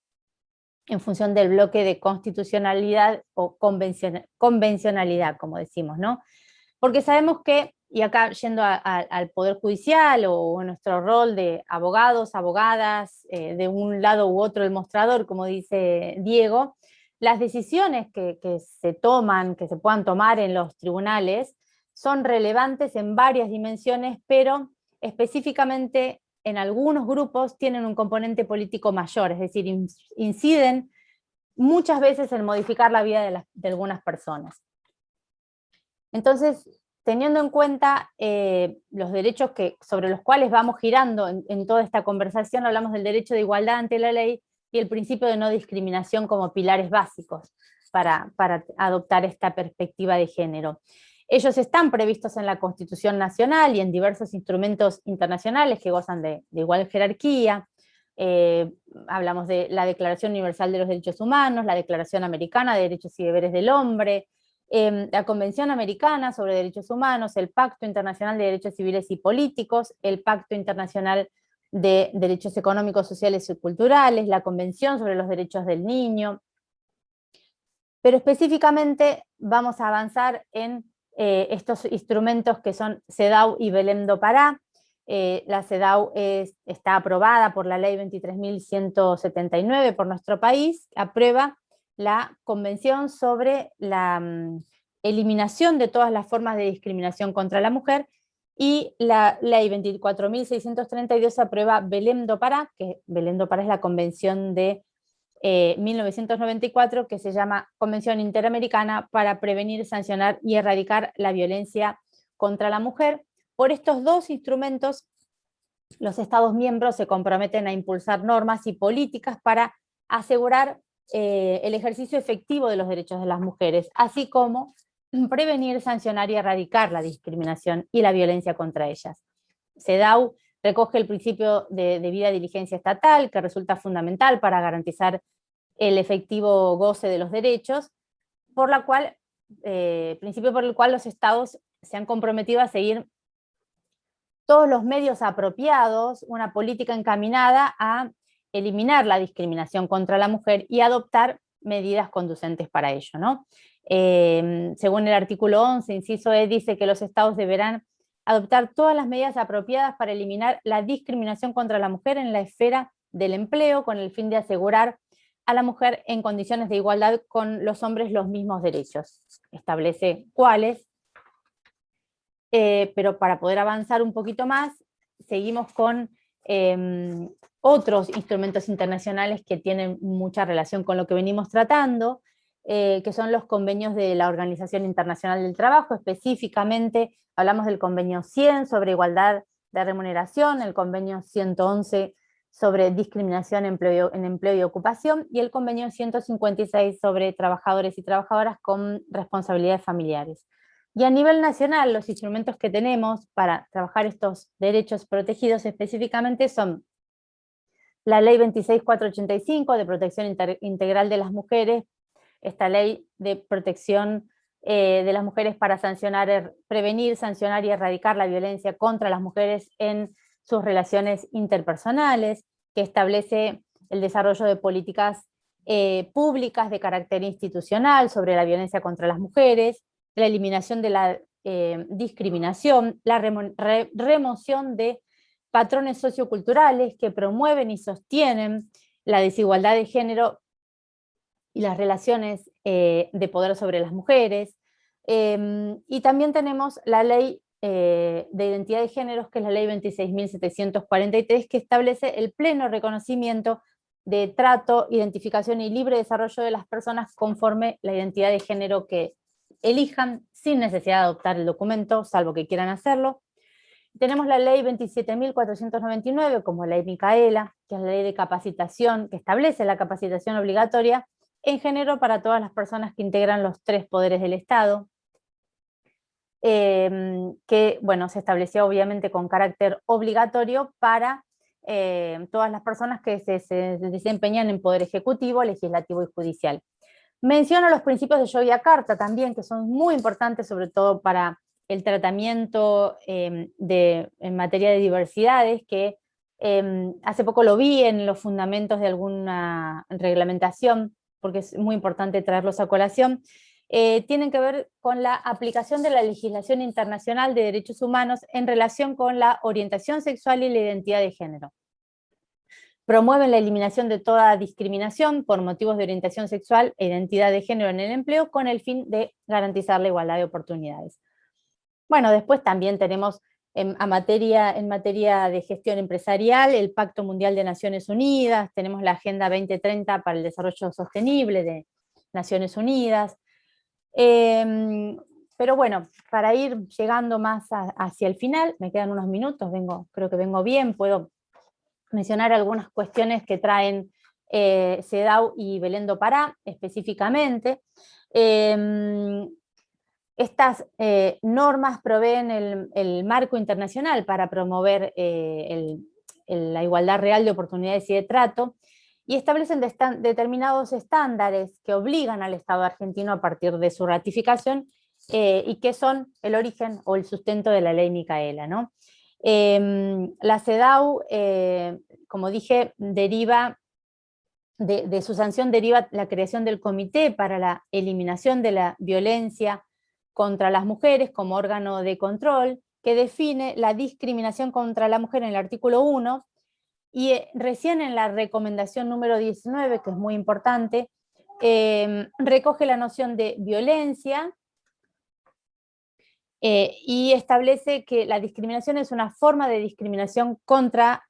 en función del bloque de constitucionalidad o convencionalidad, como decimos, ¿no? Porque sabemos que, y acá yendo al Poder Judicial o nuestro rol de abogados, abogadas, de un lado u otro del mostrador, como dice Diego, las decisiones que se toman, que se puedan tomar en los tribunales, son relevantes en varias dimensiones, pero específicamente en algunos grupos tienen un componente político mayor, es decir, inciden muchas veces en modificar la vida de algunas personas. Entonces, teniendo en cuenta los derechos sobre los cuales vamos girando en toda esta conversación, hablamos del derecho de igualdad ante la ley y el principio de no discriminación como pilares básicos para adoptar esta perspectiva de género. Ellos están previstos en la Constitución Nacional y en diversos instrumentos internacionales que gozan de igual jerarquía. Hablamos de la Declaración Universal de los Derechos Humanos, la Declaración Americana de Derechos y Deberes del Hombre, la Convención Americana sobre Derechos Humanos, el Pacto Internacional de Derechos Civiles y Políticos, el Pacto Internacional de Derechos Económicos, Sociales y Culturales, la Convención sobre los Derechos del Niño. Pero específicamente vamos a avanzar en estos instrumentos que son CEDAW y Belém do Pará. La CEDAW está aprobada por la ley 23.179 por nuestro país, aprueba la Convención sobre la eliminación de todas las formas de discriminación contra la mujer, y la ley 24.632 aprueba Belém do Pará, que Belém do Pará es la Convención de 1994, que se llama Convención Interamericana para prevenir, sancionar y erradicar la violencia contra la mujer. Por estos 2 instrumentos, los Estados miembros se comprometen a impulsar normas y políticas para asegurar el ejercicio efectivo de los derechos de las mujeres, así como prevenir, sancionar y erradicar la discriminación y la violencia contra ellas. CEDAW recoge el principio de debida diligencia estatal, que resulta fundamental para garantizar el efectivo goce de los derechos, principio por el cual los estados se han comprometido a seguir todos los medios apropiados, una política encaminada a eliminar la discriminación contra la mujer y adoptar medidas conducentes para ello, ¿no? Según el artículo 11, inciso E, dice que los estados deberán adoptar todas las medidas apropiadas para eliminar la discriminación contra la mujer en la esfera del empleo, con el fin de asegurar a la mujer en condiciones de igualdad con los hombres los mismos derechos. Establece cuáles, pero para poder avanzar un poquito más, seguimos con otros instrumentos internacionales que tienen mucha relación con lo que venimos tratando, que son los convenios de la Organización Internacional del Trabajo. Específicamente hablamos del convenio 100 sobre igualdad de remuneración, el convenio 111 sobre discriminación en empleo y ocupación, y el convenio 156 sobre trabajadores y trabajadoras con responsabilidades familiares. Y a nivel nacional, los instrumentos que tenemos para trabajar estos derechos protegidos específicamente son la Ley 26.485 de protección integral de las mujeres, esta ley de protección de las mujeres para prevenir, sancionar y erradicar la violencia contra las mujeres en sus relaciones interpersonales, que establece el desarrollo de políticas públicas de carácter institucional sobre la violencia contra las mujeres, la eliminación de la discriminación, la remoción de patrones socioculturales que promueven y sostienen la desigualdad de género y las relaciones de poder sobre las mujeres. Y también tenemos la ley de identidad de géneros, que es la ley 26.743, que establece el pleno reconocimiento de trato, identificación y libre desarrollo de las personas conforme la identidad de género que elijan, sin necesidad de adoptar el documento, salvo que quieran hacerlo. Tenemos la ley 27.499 como ley Micaela, que es la ley de capacitación, que establece la capacitación obligatoria en género para todas las personas que integran los 3 poderes del Estado, que, bueno, se estableció obviamente con carácter obligatorio para todas las personas que se desempeñan en poder ejecutivo, legislativo y judicial. Menciono los principios de Yogyakarta también, que son muy importantes, sobre todo para el tratamiento en materia de diversidades, que hace poco lo vi en los fundamentos de alguna reglamentación, porque es muy importante traerlos a colación. Tienen que ver con la aplicación de la legislación internacional de derechos humanos en relación con la orientación sexual y la identidad de género. Promueven la eliminación de toda discriminación por motivos de orientación sexual e identidad de género en el empleo, con el fin de garantizar la igualdad de oportunidades. Bueno, después también tenemos en materia de gestión empresarial el Pacto Mundial de Naciones Unidas, tenemos la Agenda 2030 para el Desarrollo Sostenible de Naciones Unidas. Pero bueno, para ir llegando más hacia el final, me quedan unos minutos, creo que vengo bien, puedo mencionar algunas cuestiones que traen CEDAW y Belén do Pará específicamente. Estas normas proveen el marco internacional para promover la igualdad real de oportunidades y de trato, y establecen determinados estándares que obligan al Estado argentino a partir de su ratificación y que son el origen o el sustento de la ley Micaela, ¿no? La CEDAW, como dije, deriva de su sanción deriva la creación del Comité para la Eliminación de la Violencia contra las Mujeres como órgano de control, que define la discriminación contra la mujer en el artículo 1, y recién en la recomendación número 19, que es muy importante, recoge la noción de violencia y establece que la discriminación es una forma de discriminación contra,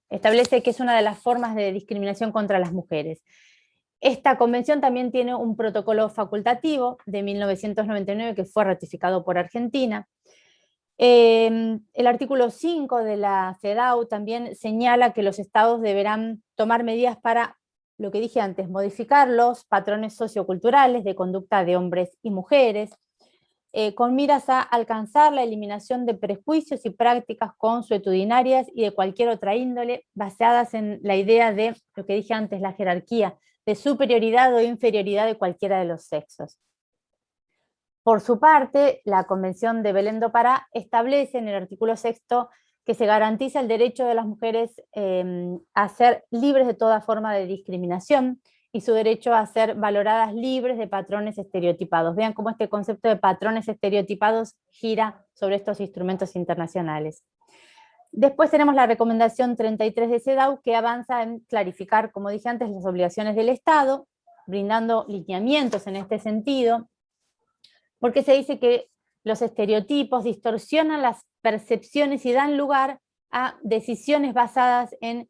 establece que es una de las formas de discriminación contra las mujeres. Esta convención también tiene un protocolo facultativo de 1999 que fue ratificado por Argentina. El artículo 5 de la CEDAW también señala que los estados deberán tomar medidas para, lo que dije antes, modificar los patrones socioculturales de conducta de hombres y mujeres, con miras a alcanzar la eliminación de prejuicios y prácticas consuetudinarias y de cualquier otra índole basadas en la idea de, lo que dije antes, la jerarquía, de superioridad o inferioridad de cualquiera de los sexos. Por su parte, la Convención de Belém do Pará establece en el artículo 6º que se garantiza el derecho de las mujeres a ser libres de toda forma de discriminación y su derecho a ser valoradas libres de patrones estereotipados. Vean cómo este concepto de patrones estereotipados gira sobre estos instrumentos internacionales. Después tenemos la recomendación 33 de CEDAW, que avanza en clarificar, como dije antes, las obligaciones del Estado, brindando lineamientos en este sentido, porque se dice que los estereotipos distorsionan las percepciones y dan lugar a decisiones basadas en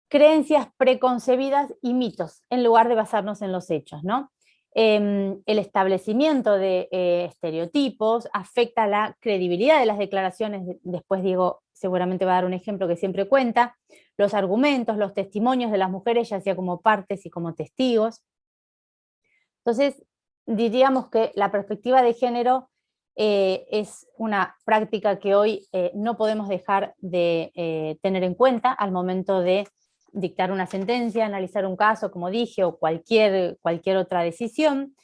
creencias preconcebidas y mitos, en lugar de basarnos en los hechos, ¿no? El establecimiento de estereotipos afecta la credibilidad de las declaraciones. Después Diego seguramente va a dar un ejemplo que siempre cuenta, los argumentos, los testimonios de las mujeres, ya sea como partes y como testigos. Entonces, diríamos que la perspectiva de género es una práctica que hoy no podemos dejar de tener en cuenta al momento de dictar una sentencia, analizar un caso, como dije, o cualquier otra decisión,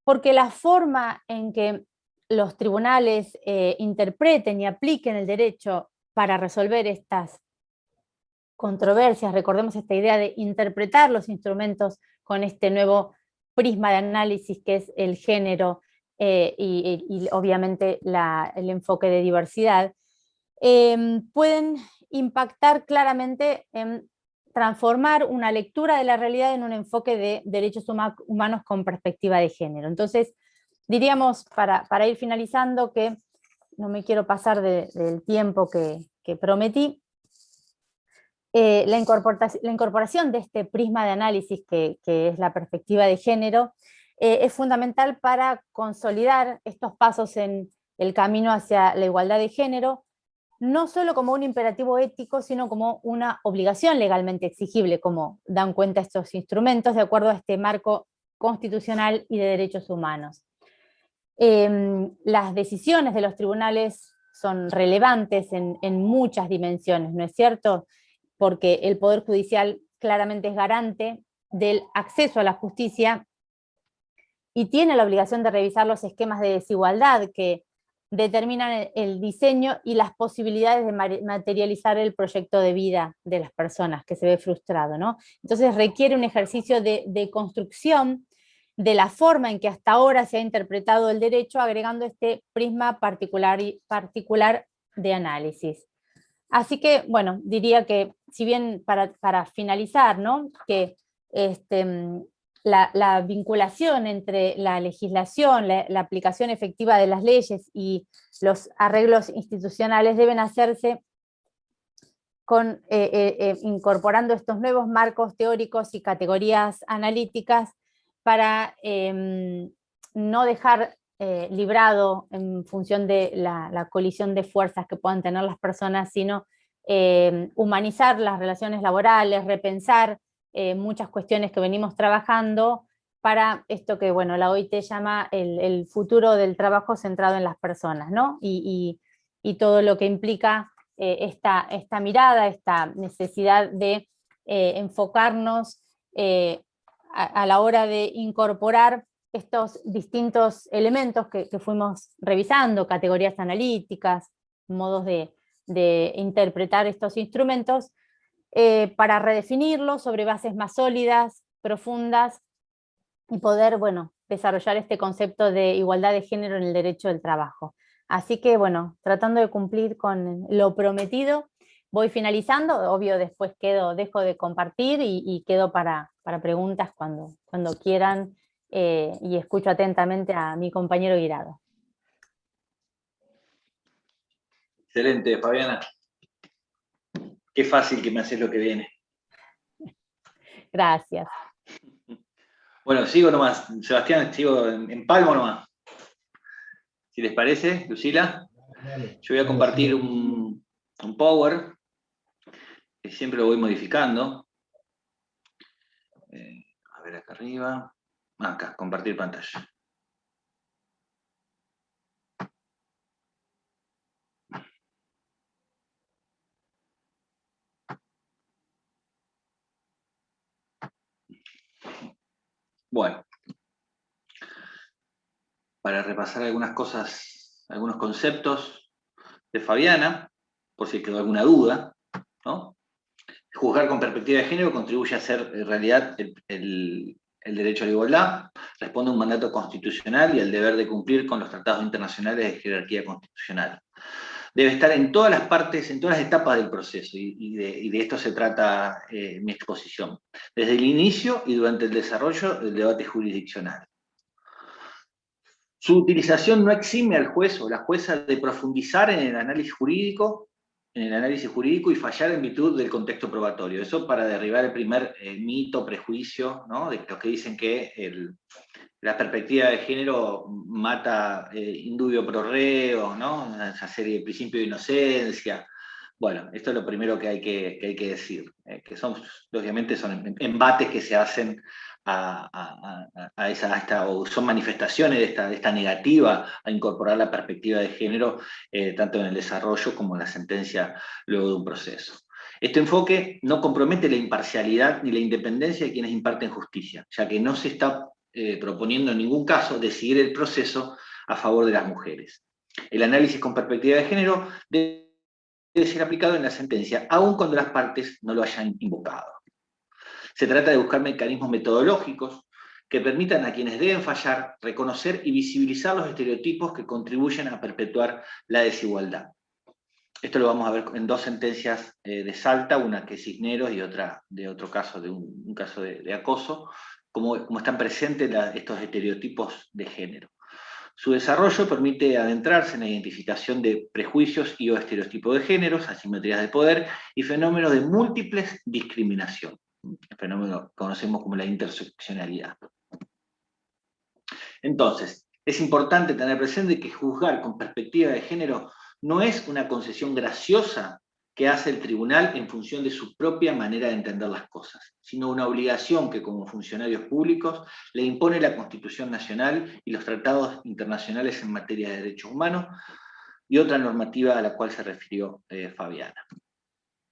porque la forma en que los tribunales interpreten y apliquen el derecho para resolver estas controversias, recordemos esta idea de interpretar los instrumentos con este nuevo prisma de análisis que es el género y obviamente el enfoque de diversidad, pueden impactar claramente en transformar una lectura de la realidad en un enfoque de derechos humanos con perspectiva de género. Entonces, diríamos, para ir finalizando, que no me quiero pasar del tiempo que prometí, la incorporación de este prisma de análisis que es la perspectiva de género es fundamental para consolidar estos pasos en el camino hacia la igualdad de género, no solo como un imperativo ético, sino como una obligación legalmente exigible, como dan cuenta estos instrumentos de acuerdo a este marco constitucional y de derechos humanos. Las decisiones de los tribunales son relevantes en muchas dimensiones, ¿no es cierto? Porque el Poder Judicial claramente es garante del acceso a la justicia y tiene la obligación de revisar los esquemas de desigualdad que determinan el diseño y las posibilidades de materializar el proyecto de vida de las personas que se ve frustrado, ¿no? Entonces requiere un ejercicio de construcción de la forma en que hasta ahora se ha interpretado el derecho, agregando este prisma particular de análisis. Así que, bueno, diría que, si bien para finalizar, ¿no? Que la vinculación entre la legislación, la aplicación efectiva de las leyes y los arreglos institucionales deben hacerse incorporando estos nuevos marcos teóricos y categorías analíticas para no dejar librado en función de la colisión de fuerzas que puedan tener las personas, sino humanizar las relaciones laborales, repensar muchas cuestiones que venimos trabajando para esto que, bueno, la OIT llama el futuro del trabajo centrado en las personas, ¿no? Y todo lo que implica esta mirada, esta necesidad de enfocarnos a la hora de incorporar estos distintos elementos que fuimos revisando, categorías analíticas, modos de interpretar estos instrumentos, para redefinirlos sobre bases más sólidas, profundas, y poder, bueno, desarrollar este concepto de igualdad de género en el derecho del trabajo. Así que, bueno, tratando de cumplir con lo prometido, voy finalizando. Obvio, después dejo de compartir y quedo para preguntas cuando quieran, y escucho atentamente a mi compañero Guirado. Excelente, Fabiana. Qué fácil que me haces lo que viene. Gracias. Bueno, sigo nomás. Sebastián, sigo en palmo nomás. Si les parece, Lucila. Dale. Yo voy a compartir un Power, que siempre lo voy modificando. A ver, acá arriba. Acá, compartir pantalla. Bueno. para repasar algunas cosas, algunos conceptos de Fabiana, por si quedó alguna duda, ¿no? Juzgar con perspectiva de género contribuye a hacer en realidad el derecho a la igualdad, responde a un mandato constitucional y al deber de cumplir con los tratados internacionales de jerarquía constitucional. Debe estar en todas las partes, en todas las etapas del proceso, y de esto se trata mi exposición, desde el inicio y durante el desarrollo del debate jurisdiccional. Su utilización no exime al juez o la jueza de profundizar en el análisis jurídico y fallar en virtud del contexto probatorio. Eso para derribar el primer mito, prejuicio, ¿no? De los que dicen que la perspectiva de género mata indubio pro reo, ¿no? Esa serie de principio de inocencia. Bueno, esto es lo primero que hay que decir, que obviamente son embates que se hacen o son manifestaciones de esta negativa a incorporar la perspectiva de género, tanto en el desarrollo como en la sentencia luego de un proceso. Este enfoque no compromete la imparcialidad ni la independencia de quienes imparten justicia, ya que no se está proponiendo en ningún caso decidir el proceso a favor de las mujeres. El análisis con perspectiva de género debe ser aplicado en la sentencia, aun cuando las partes no lo hayan invocado. Se trata de buscar mecanismos metodológicos que permitan a quienes deben fallar reconocer y visibilizar los estereotipos que contribuyen a perpetuar la desigualdad. Esto lo vamos a ver en dos sentencias de Salta, una que es Cisneros y otra de otro caso, de un caso de acoso, cómo están presentes estos estereotipos de género. Su desarrollo permite adentrarse en la identificación de prejuicios y o estereotipos de géneros, asimetrías de poder y fenómenos de múltiples discriminación. El fenómeno que conocemos como la interseccionalidad. Entonces, es importante tener presente que juzgar con perspectiva de género no es una concesión graciosa que hace el tribunal en función de su propia manera de entender las cosas, sino una obligación que como funcionarios públicos le impone la Constitución Nacional y los tratados internacionales en materia de derechos humanos y otra normativa a la cual se refirió Fabiana.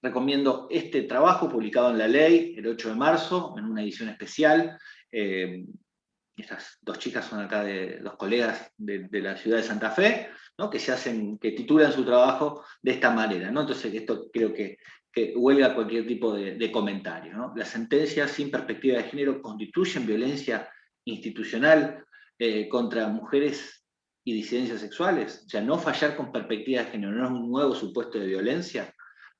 Recomiendo este trabajo publicado en La Ley el 8 de marzo, en una edición especial. Estas dos chicas son acá dos colegas de la ciudad de Santa Fe, ¿no? que titulan su trabajo de esta manera, ¿no? Entonces esto creo que huelga cualquier tipo de comentario, ¿no? Las sentencias sin perspectiva de género constituyen violencia institucional contra mujeres y disidencias sexuales. O sea, no fallar con perspectiva de género no es un nuevo supuesto de violencia.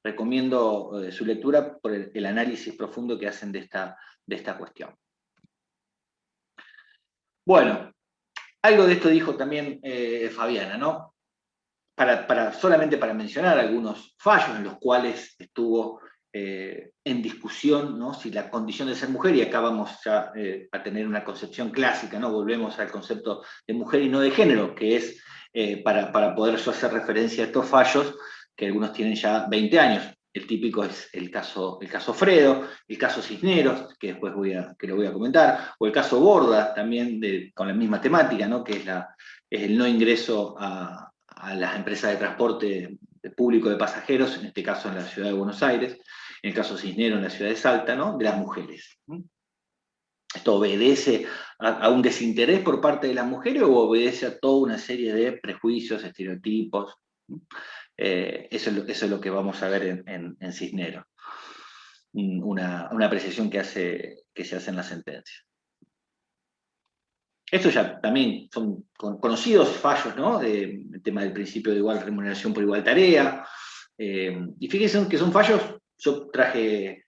Recomiendo su lectura por el análisis profundo que hacen de esta cuestión. Bueno, algo de esto dijo también Fabiana, ¿no? Solamente para mencionar algunos fallos en los cuales estuvo en discusión, ¿no? Si la condición de ser mujer, y acá vamos ya a tener una concepción clásica, ¿no? Volvemos al concepto de mujer y no de género, que es para poder yo hacer referencia a estos fallos, que algunos tienen ya 20 años. El típico es el caso Fredo, el caso Cisneros, que después lo voy a comentar, o el caso Borda, también con la misma temática, ¿no? Que es el no ingreso a las empresas de transporte público de pasajeros, en este caso en la ciudad de Buenos Aires, en el caso Cisneros en la ciudad de Salta, ¿no? De las mujeres. ¿Esto obedece a un desinterés por parte de las mujeres o obedece a toda una serie de prejuicios, estereotipos? Eso es lo que vamos a ver en Cisneros. Una apreciación que se hace en la sentencia. Estos ya también son conocidos fallos, ¿no? El tema del principio de igual remuneración por igual tarea. Y fíjense que son fallos, yo traje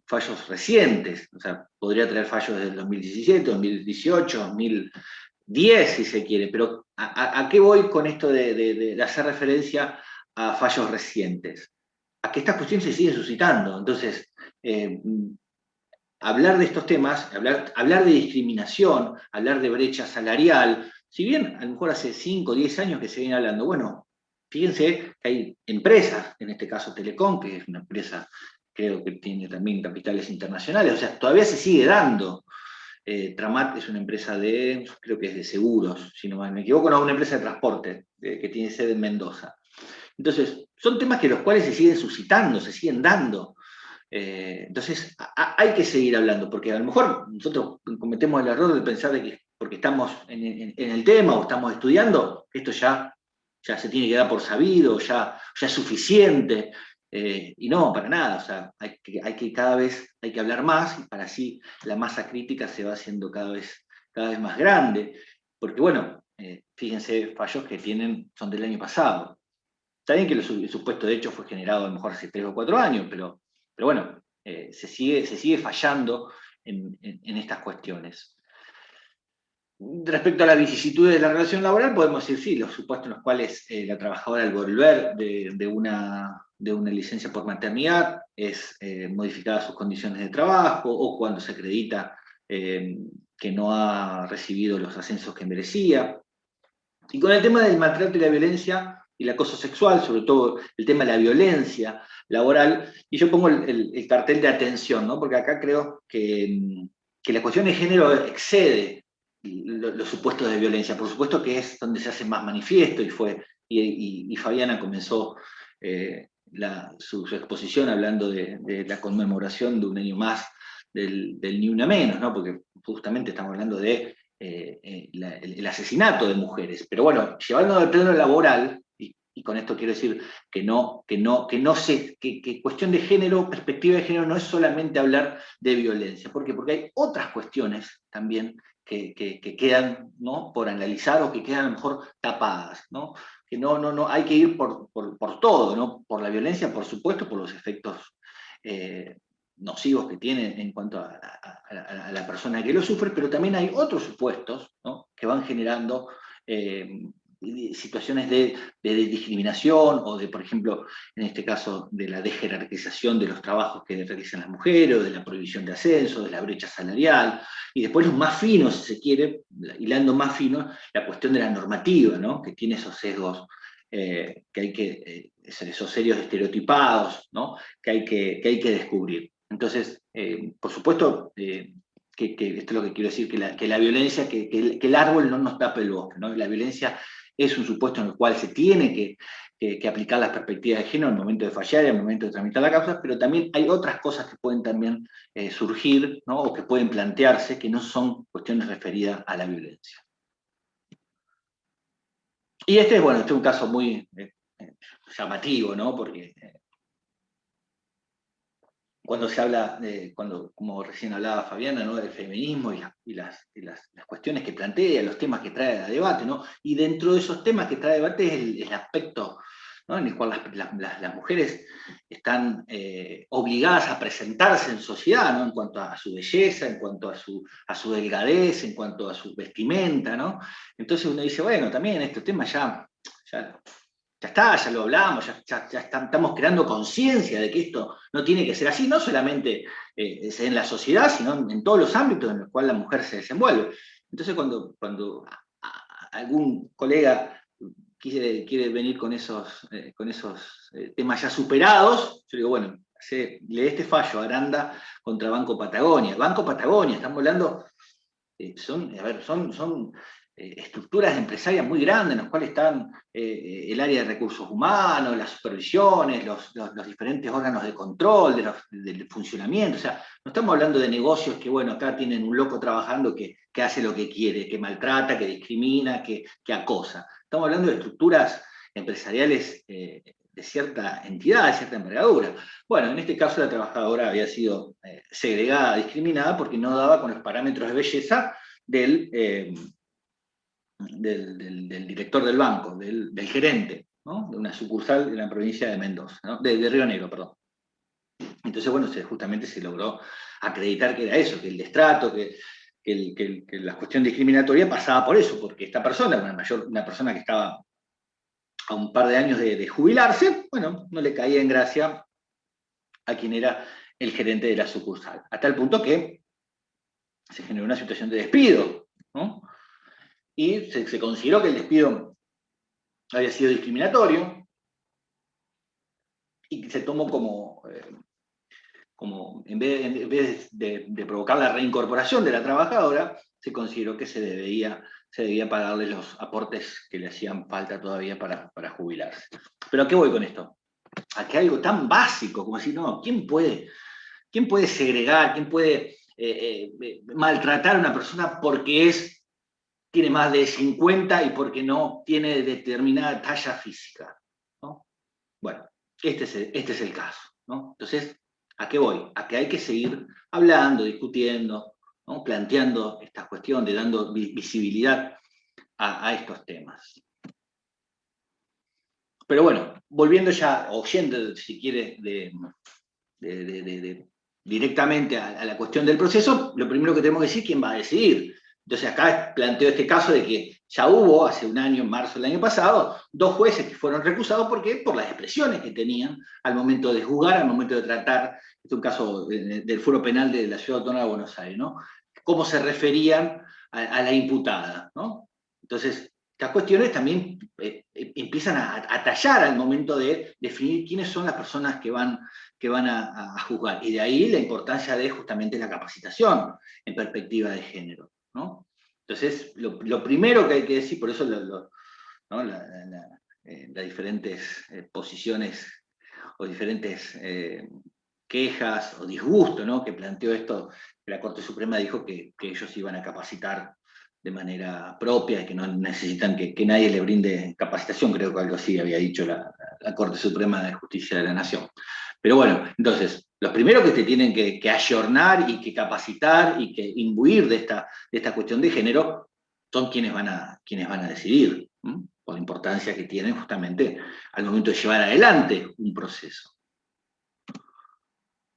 fallos recientes, o sea, podría traer fallos del 2017, 2018, 2010 si se quiere, pero ¿a qué voy con esto de hacer referencia a fallos recientes? A que estas cuestiones se siguen suscitando. Entonces, hablar de estos temas, hablar de discriminación, hablar de brecha salarial, si bien a lo mejor hace 5 o 10 años que se viene hablando, bueno, fíjense que hay empresas, en este caso Telecom, que es una empresa, creo que tiene también capitales internacionales, o sea, todavía se sigue dando. Tramat es una empresa creo que es de seguros, si no me equivoco, no, una empresa de transporte, que tiene sede en Mendoza. Entonces, son temas que los cuales se siguen suscitando, se siguen dando. Entonces, hay que seguir hablando, porque a lo mejor nosotros cometemos el error de pensar de que porque estamos en el tema o estamos estudiando, esto ya se tiene que dar por sabido, ya es suficiente, y no, para nada, o sea, cada vez hay que hablar más, y para así la masa crítica se va haciendo cada vez más grande, porque bueno, fíjense, fallos que son del año pasado. Está bien que el supuesto de hecho fue generado a lo mejor hace 3 o 4 años, pero bueno, se sigue fallando en estas cuestiones. Respecto a las vicisitudes de la relación laboral, podemos decir sí, los supuestos en los cuales la trabajadora al volver de una licencia por maternidad es modificada sus condiciones de trabajo, o cuando se acredita que no ha recibido los ascensos que merecía. Y con el tema del maltrato y la violencia y el acoso sexual, sobre todo el tema de la violencia laboral, y yo pongo el cartel de atención, ¿no? Porque acá creo que la cuestión de género excede los supuestos de violencia. Por supuesto que es donde se hace más manifiesto, y Fabiana comenzó su exposición hablando de la conmemoración de un año más del Ni Una Menos, ¿no? Porque justamente estamos hablando de el asesinato de mujeres. Pero bueno, llevándolo al plano laboral, y con esto quiero decir que cuestión de género, perspectiva de género, no es solamente hablar de violencia. ¿Por qué? Porque hay otras cuestiones también que quedan, ¿no?, por analizar, o que quedan a lo mejor tapadas, ¿no? Que no hay que ir por todo, ¿no? Por la violencia, por supuesto, por los efectos nocivos que tiene en cuanto a la persona que lo sufre, pero también hay otros supuestos, ¿no?, que van generando situaciones de discriminación, o de, por ejemplo, en este caso, de la desjerarquización de los trabajos que realizan las mujeres, o de la prohibición de ascenso, de la brecha salarial, y después los más finos, si se quiere, hilando más fino, la cuestión de la normativa, ¿no?, que tiene esos sesgos, esos serios estereotipados, ¿no?, que hay que descubrir. Entonces, por supuesto, que esto es lo que quiero decir, que la violencia, que el árbol no nos tape el bosque, ¿no? La violencia es un supuesto en el cual se tiene que aplicar las perspectivas de género al momento de fallar y al momento de tramitar la causa, pero también hay otras cosas que pueden también surgir, ¿no?, o que pueden plantearse, que no son cuestiones referidas a la violencia. Y este es un caso muy llamativo, ¿no?, porque cuando se habla, como recién hablaba Fabiana, ¿no?, del feminismo y las cuestiones que plantea, los temas que trae a debate, ¿no?, y dentro de esos temas que trae a debate es el aspecto, ¿no?, en el cual las mujeres están obligadas a presentarse en sociedad, ¿no?, en cuanto a su belleza, en cuanto a su delgadez, en cuanto a su vestimenta, ¿no? Entonces uno dice, bueno, también este tema ya está, ya lo hablamos, ya estamos creando conciencia de que esto no tiene que ser así, no solamente en la sociedad, sino en todos los ámbitos en los cuales la mujer se desenvuelve. Entonces cuando algún colega quiere venir con esos temas ya superados, yo digo, bueno, lee este fallo, Aranda contra Banco Patagonia. Banco Patagonia, estamos hablando, son estructuras empresarias muy grandes en las cuales están el área de recursos humanos, las supervisiones, los diferentes órganos de control del funcionamiento. O sea, no estamos hablando de negocios que, bueno, acá tienen un loco trabajando que hace lo que quiere, que maltrata, que discrimina, que acosa. Estamos hablando de estructuras empresariales de cierta entidad, de cierta envergadura. Bueno, en este caso la trabajadora había sido segregada, discriminada, porque no daba con los parámetros de belleza del director del banco, del gerente, ¿no?, de una sucursal de la provincia de Mendoza, ¿no?, de Río Negro, perdón. Entonces, bueno, justamente se logró acreditar que era eso, que el destrato, que la cuestión discriminatoria pasaba por eso, porque esta persona, una persona que estaba a un par de años de jubilarse, bueno, no le caía en gracia a quien era el gerente de la sucursal, hasta el punto que se generó una situación de despido, ¿no? Y se consideró que el despido había sido discriminatorio, y se tomó como en vez de provocar la reincorporación de la trabajadora, se consideró que se debía pagarle los aportes que le hacían falta todavía para jubilarse. ¿Pero a qué voy con esto? A que algo tan básico como decir, no, ¿quién puede segregar, quién puede maltratar a una persona porque es tiene más de 50 y porque no tiene determinada talla física, ¿no? Bueno, este es el caso, ¿no? Entonces, ¿a qué voy? A que hay que seguir hablando, discutiendo, ¿no? Planteando esta cuestión, dando visibilidad a estos temas. Pero bueno, volviendo ya, o yendo, si quiere, directamente a la cuestión del proceso, lo primero que tenemos que decir es quién va a decidir. Entonces acá planteo este caso de que ya hubo, hace un año, en marzo del año pasado, 2 jueces que fueron recusados. ¿Por qué? Por las expresiones que tenían al momento de juzgar, al momento de tratar, este es un caso del Foro Penal de la Ciudad Autónoma de Buenos Aires, ¿no? Cómo se referían a la imputada, ¿no? Entonces, estas cuestiones también empiezan a tallar al momento de definir quiénes son las personas que van a juzgar. Y de ahí la importancia de justamente la capacitación en perspectiva de género, ¿no? Entonces, lo primero que hay que decir, por eso ¿no? las diferentes posiciones o diferentes quejas o disgustos, ¿no? Que planteó esto, que la Corte Suprema dijo que ellos iban a capacitar de manera propia y que no necesitan que nadie le brinde capacitación, creo que algo así había dicho la Corte Suprema de Justicia de la Nación. Pero bueno, entonces, los primeros que te tienen que ayornar y que capacitar y que imbuir de esta cuestión de género son quienes van a decidir, ¿sí? Por la importancia que tienen justamente al momento de llevar adelante un proceso.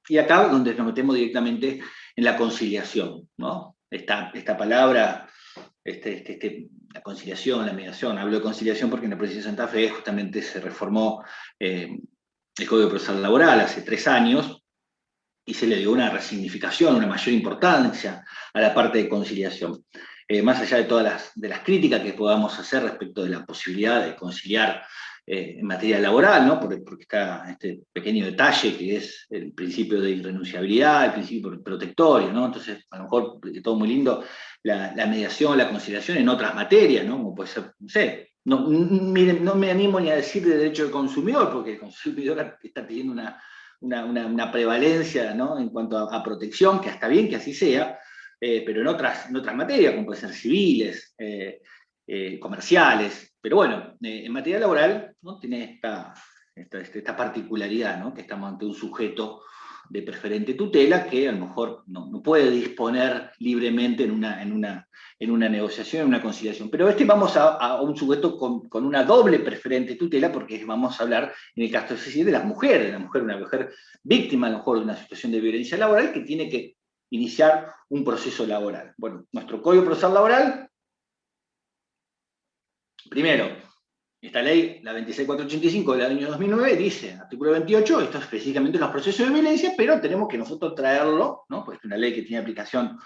Y acá donde nos metemos directamente en la conciliación, ¿no? Esta palabra, la conciliación, la mediación, hablo de conciliación porque en la provincia de Santa Fe justamente se reformó el Código Procesal Laboral hace 3 años y se le dio una resignificación, una mayor importancia a la parte de conciliación. Más allá de todas las críticas que podamos hacer respecto de la posibilidad de conciliar en materia laboral, ¿no? Porque está este pequeño detalle que es el principio de irrenunciabilidad, el principio protectorio, ¿no? Entonces, a lo mejor todo muy lindo, la mediación, la conciliación en otras materias, ¿no? Como puede ser, no sé, miren, no me animo ni a decir de derecho del consumidor, porque el consumidor está teniendo una prevalencia, ¿no? En cuanto a protección, que está bien que así sea, pero en otras materias, como pueden ser civiles, comerciales, pero bueno, en materia laboral, ¿no? Tiene esta particularidad, ¿no? Que estamos ante un sujeto de preferente tutela que a lo mejor no puede disponer libremente en una negociación, en una conciliación. Pero vamos a un sujeto con una doble preferente tutela, porque vamos a hablar, en el caso de las mujeres, una mujer víctima a lo mejor de una situación de violencia laboral que tiene que iniciar un proceso laboral. Bueno, nuestro Código Procesal Laboral, primero, esta ley, la 26485 del año 2009, dice, artículo 28, esto específicamente en los procesos de violencia, pero tenemos que nosotros traerlo, ¿no? Pues es una ley que tiene aplicación,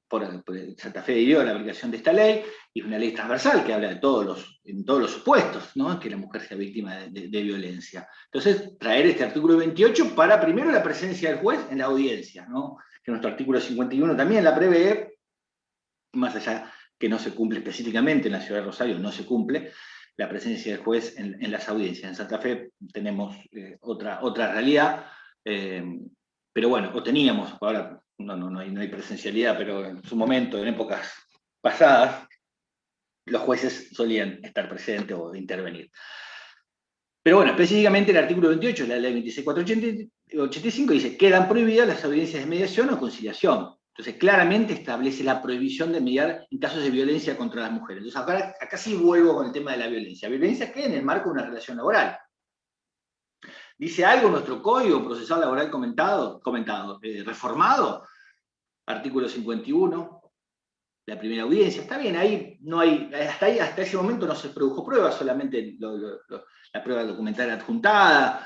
por Santa Fe dio la aplicación de esta ley, y es una ley transversal que habla en todos los supuestos, ¿no? Que la mujer sea víctima de violencia. Entonces, traer este artículo 28 para primero la presencia del juez en la audiencia, ¿no? Que nuestro artículo 51 también la prevé, más allá que no se cumple específicamente en la ciudad de Rosario, no se cumple la presencia del juez en las audiencias. En Santa Fe tenemos otra realidad, pero bueno, o teníamos, ahora no hay presencialidad, pero en su momento, en épocas pasadas, los jueces solían estar presentes o intervenir. Pero bueno, específicamente el artículo 28 de la ley 26485 dice, quedan prohibidas las audiencias de mediación o conciliación. Entonces, claramente establece la prohibición de mediar en casos de violencia contra las mujeres. Entonces, acá sí vuelvo con el tema de la violencia. Violencia que en el marco de una relación laboral. ¿Dice algo nuestro Código Procesal Laboral reformado? Artículo 51, la primera audiencia. Está bien, ahí no hay, hasta ese momento no se produjo prueba, solamente la prueba documental adjuntada,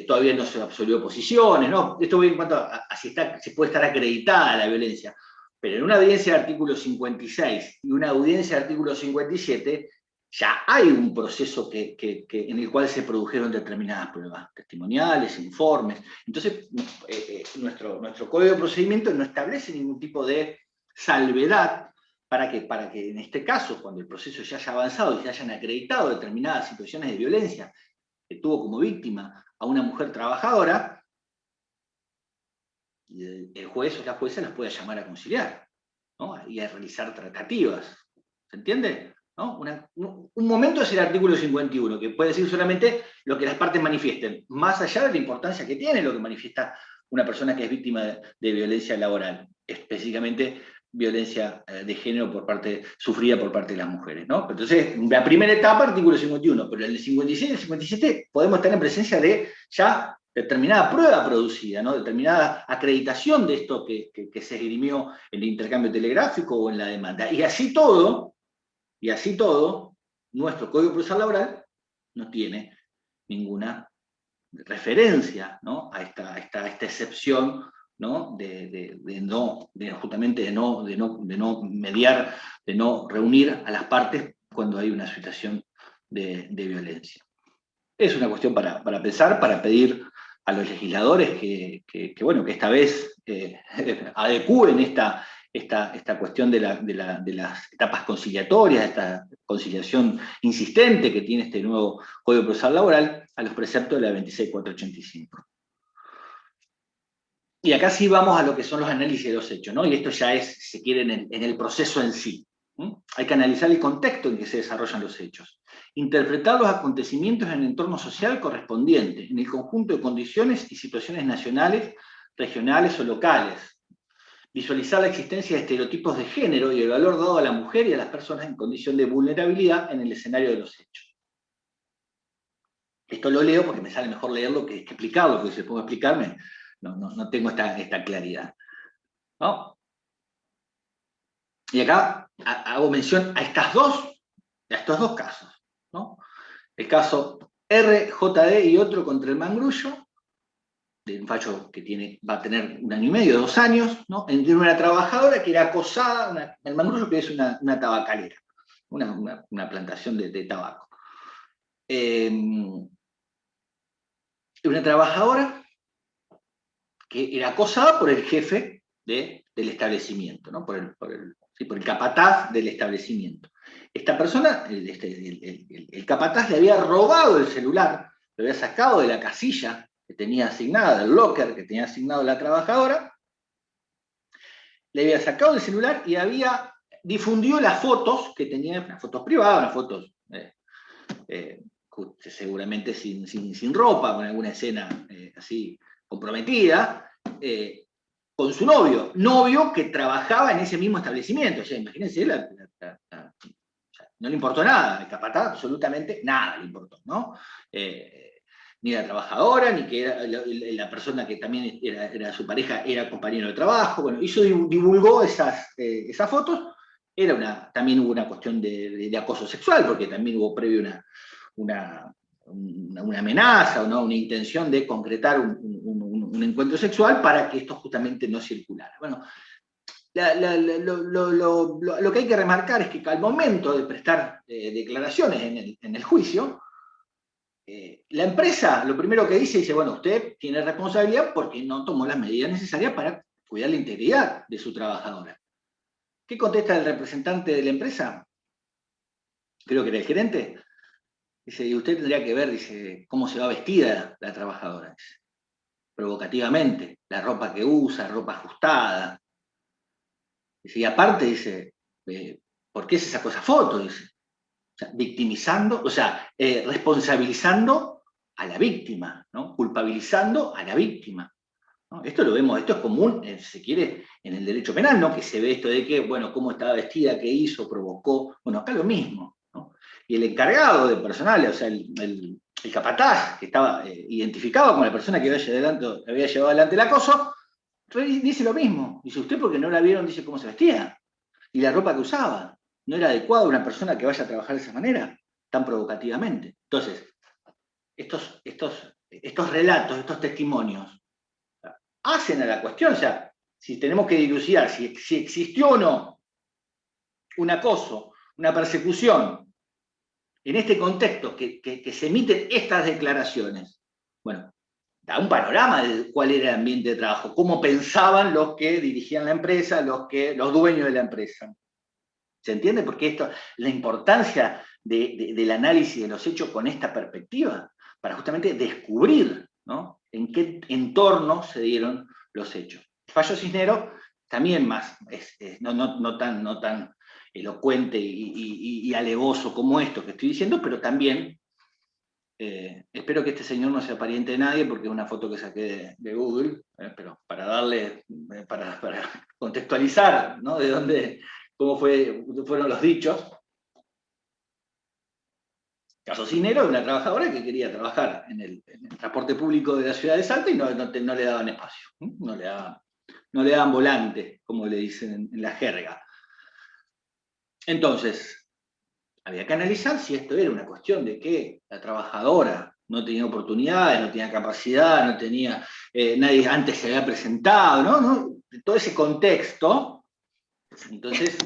todavía no se absolvió posiciones, ¿no? Esto voy en cuanto a si se puede estar acreditada la violencia. Pero en una audiencia de artículo 56 y una audiencia de artículo 57, ya hay un proceso en el cual se produjeron determinadas pruebas testimoniales, informes. Entonces, nuestro Código de Procedimiento no establece ningún tipo de salvedad para que en este caso, cuando el proceso ya haya avanzado y se hayan acreditado determinadas situaciones de violencia que tuvo como víctima a una mujer trabajadora, el juez o la jueza las pueda llamar a conciliar. ¿no? Y a realizar tratativas. ¿Se entiende? ¿No? Un momento es el artículo 51, que puede decir solamente lo que las partes manifiesten, más allá de la importancia que tiene lo que manifiesta una persona que es víctima de violencia laboral, específicamente violencia de género sufrida por parte de las mujeres, ¿no? Entonces, la primera etapa, artículo 51, pero en el 56 y el 57 podemos estar en presencia de ya determinada prueba producida, ¿no? Determinada acreditación de esto que se esgrimió en el intercambio telegráfico o en la demanda. Y así todo, nuestro Código Procesal Laboral no tiene ninguna referencia, ¿no? a esta excepción, ¿no? Justamente de no mediar, de no reunir a las partes cuando hay una situación de violencia. Es una cuestión para pensar, para pedir a los legisladores que esta vez adecúen esta cuestión de las etapas conciliatorias, esta conciliación insistente que tiene este nuevo Código Procesal Laboral a los preceptos de la 26485. Y acá sí vamos a lo que son los análisis de los hechos, ¿no? Y esto ya es, si quieren, en el proceso en sí. Hay que analizar el contexto en que se desarrollan los hechos, interpretar los acontecimientos en el entorno social correspondiente, en el conjunto de condiciones y situaciones nacionales, regionales o locales, visualizar la existencia de estereotipos de género y el valor dado a la mujer y a las personas en condición de vulnerabilidad en el escenario de los hechos. Esto lo leo porque me sale mejor leerlo que explicarlo, porque si pongo a explicarme, no tengo esta claridad, ¿no? Y acá hago mención a estos dos casos, ¿no? El caso RJD y otro contra el Mangrullo, de un fallo que va a tener 1 año y medio, 2 años, ¿no? Entre una trabajadora que era acosada, el Mangrullo que es una tabacalera, una plantación de tabaco. Una trabajadora que era acosada por el jefe del establecimiento, ¿no? por el capataz del establecimiento. Esta persona, el capataz le había robado el celular, lo había sacado de la casilla que tenía asignada, del locker que tenía asignado la trabajadora, le había sacado el celular y difundió las fotos que tenía, unas fotos privadas, unas fotos seguramente sin ropa, con alguna escena así comprometida, con su novio que trabajaba en ese mismo establecimiento. O sea, imagínense, no le importó nada, el capataz absolutamente nada le importó, ¿no? Ni la trabajadora, ni que era la persona que también era su pareja, era compañero de trabajo. Bueno, divulgó esas fotos. También hubo una cuestión de acoso sexual, porque también hubo previo una amenaza, ¿no? Una intención de concretar un encuentro sexual para que esto justamente no circulara. Bueno, lo que hay que remarcar es que al momento de prestar declaraciones en el juicio, la empresa lo primero que dice, bueno, usted tiene responsabilidad porque no tomó las medidas necesarias para cuidar la integridad de su trabajadora. ¿Qué contesta el representante de la empresa? Creo que era el gerente. Dice, y usted tendría que ver, dice, cómo se va vestida la trabajadora. Dice, provocativamente, la ropa que usa, ropa ajustada. Dice, y aparte, dice, ¿por qué se sacó esa foto? Dice, o sea, victimizando, responsabilizando a la víctima, ¿no? Culpabilizando a la víctima, ¿no? Esto lo vemos, esto es común, si se quiere, en el derecho penal, ¿no? Que se ve esto de que, bueno, cómo estaba vestida, qué hizo, provocó. Bueno, acá lo mismo, ¿no? Y el encargado de personal, o sea, el capataz, que estaba identificado como la persona que había llevado adelante el acoso, dice lo mismo. Dice, usted porque no la vieron, dice cómo se vestía. Y la ropa que usaba. ¿No era adecuado a una persona que vaya a trabajar de esa manera, tan provocativamente? Entonces, estos relatos, estos testimonios, hacen a la cuestión, o sea, si tenemos que dilucidar si existió o no un acoso, una persecución, en este contexto que se emiten estas declaraciones, bueno, da un panorama de cuál era el ambiente de trabajo, cómo pensaban los que dirigían la empresa, los dueños de la empresa. ¿Se entiende? Porque la importancia del análisis de los hechos con esta perspectiva, para justamente descubrir, ¿no? En qué entorno se dieron los hechos. El fallo Cisneros también más, no tan elocuente y alevoso como esto que estoy diciendo, pero también espero que este señor no sea pariente de nadie, porque es una foto que saqué de Google, pero para darle, para contextualizar, ¿no? De dónde, fueron los dichos. Cocinero de una trabajadora que quería trabajar en el transporte público de la ciudad de Salta y no le daban espacio, no le daban volante, como le dicen en la jerga. Entonces, había que analizar si esto era una cuestión de que la trabajadora no tenía oportunidades, no tenía capacidad, no tenía, nadie antes se había presentado, ¿no? Todo ese contexto. Entonces,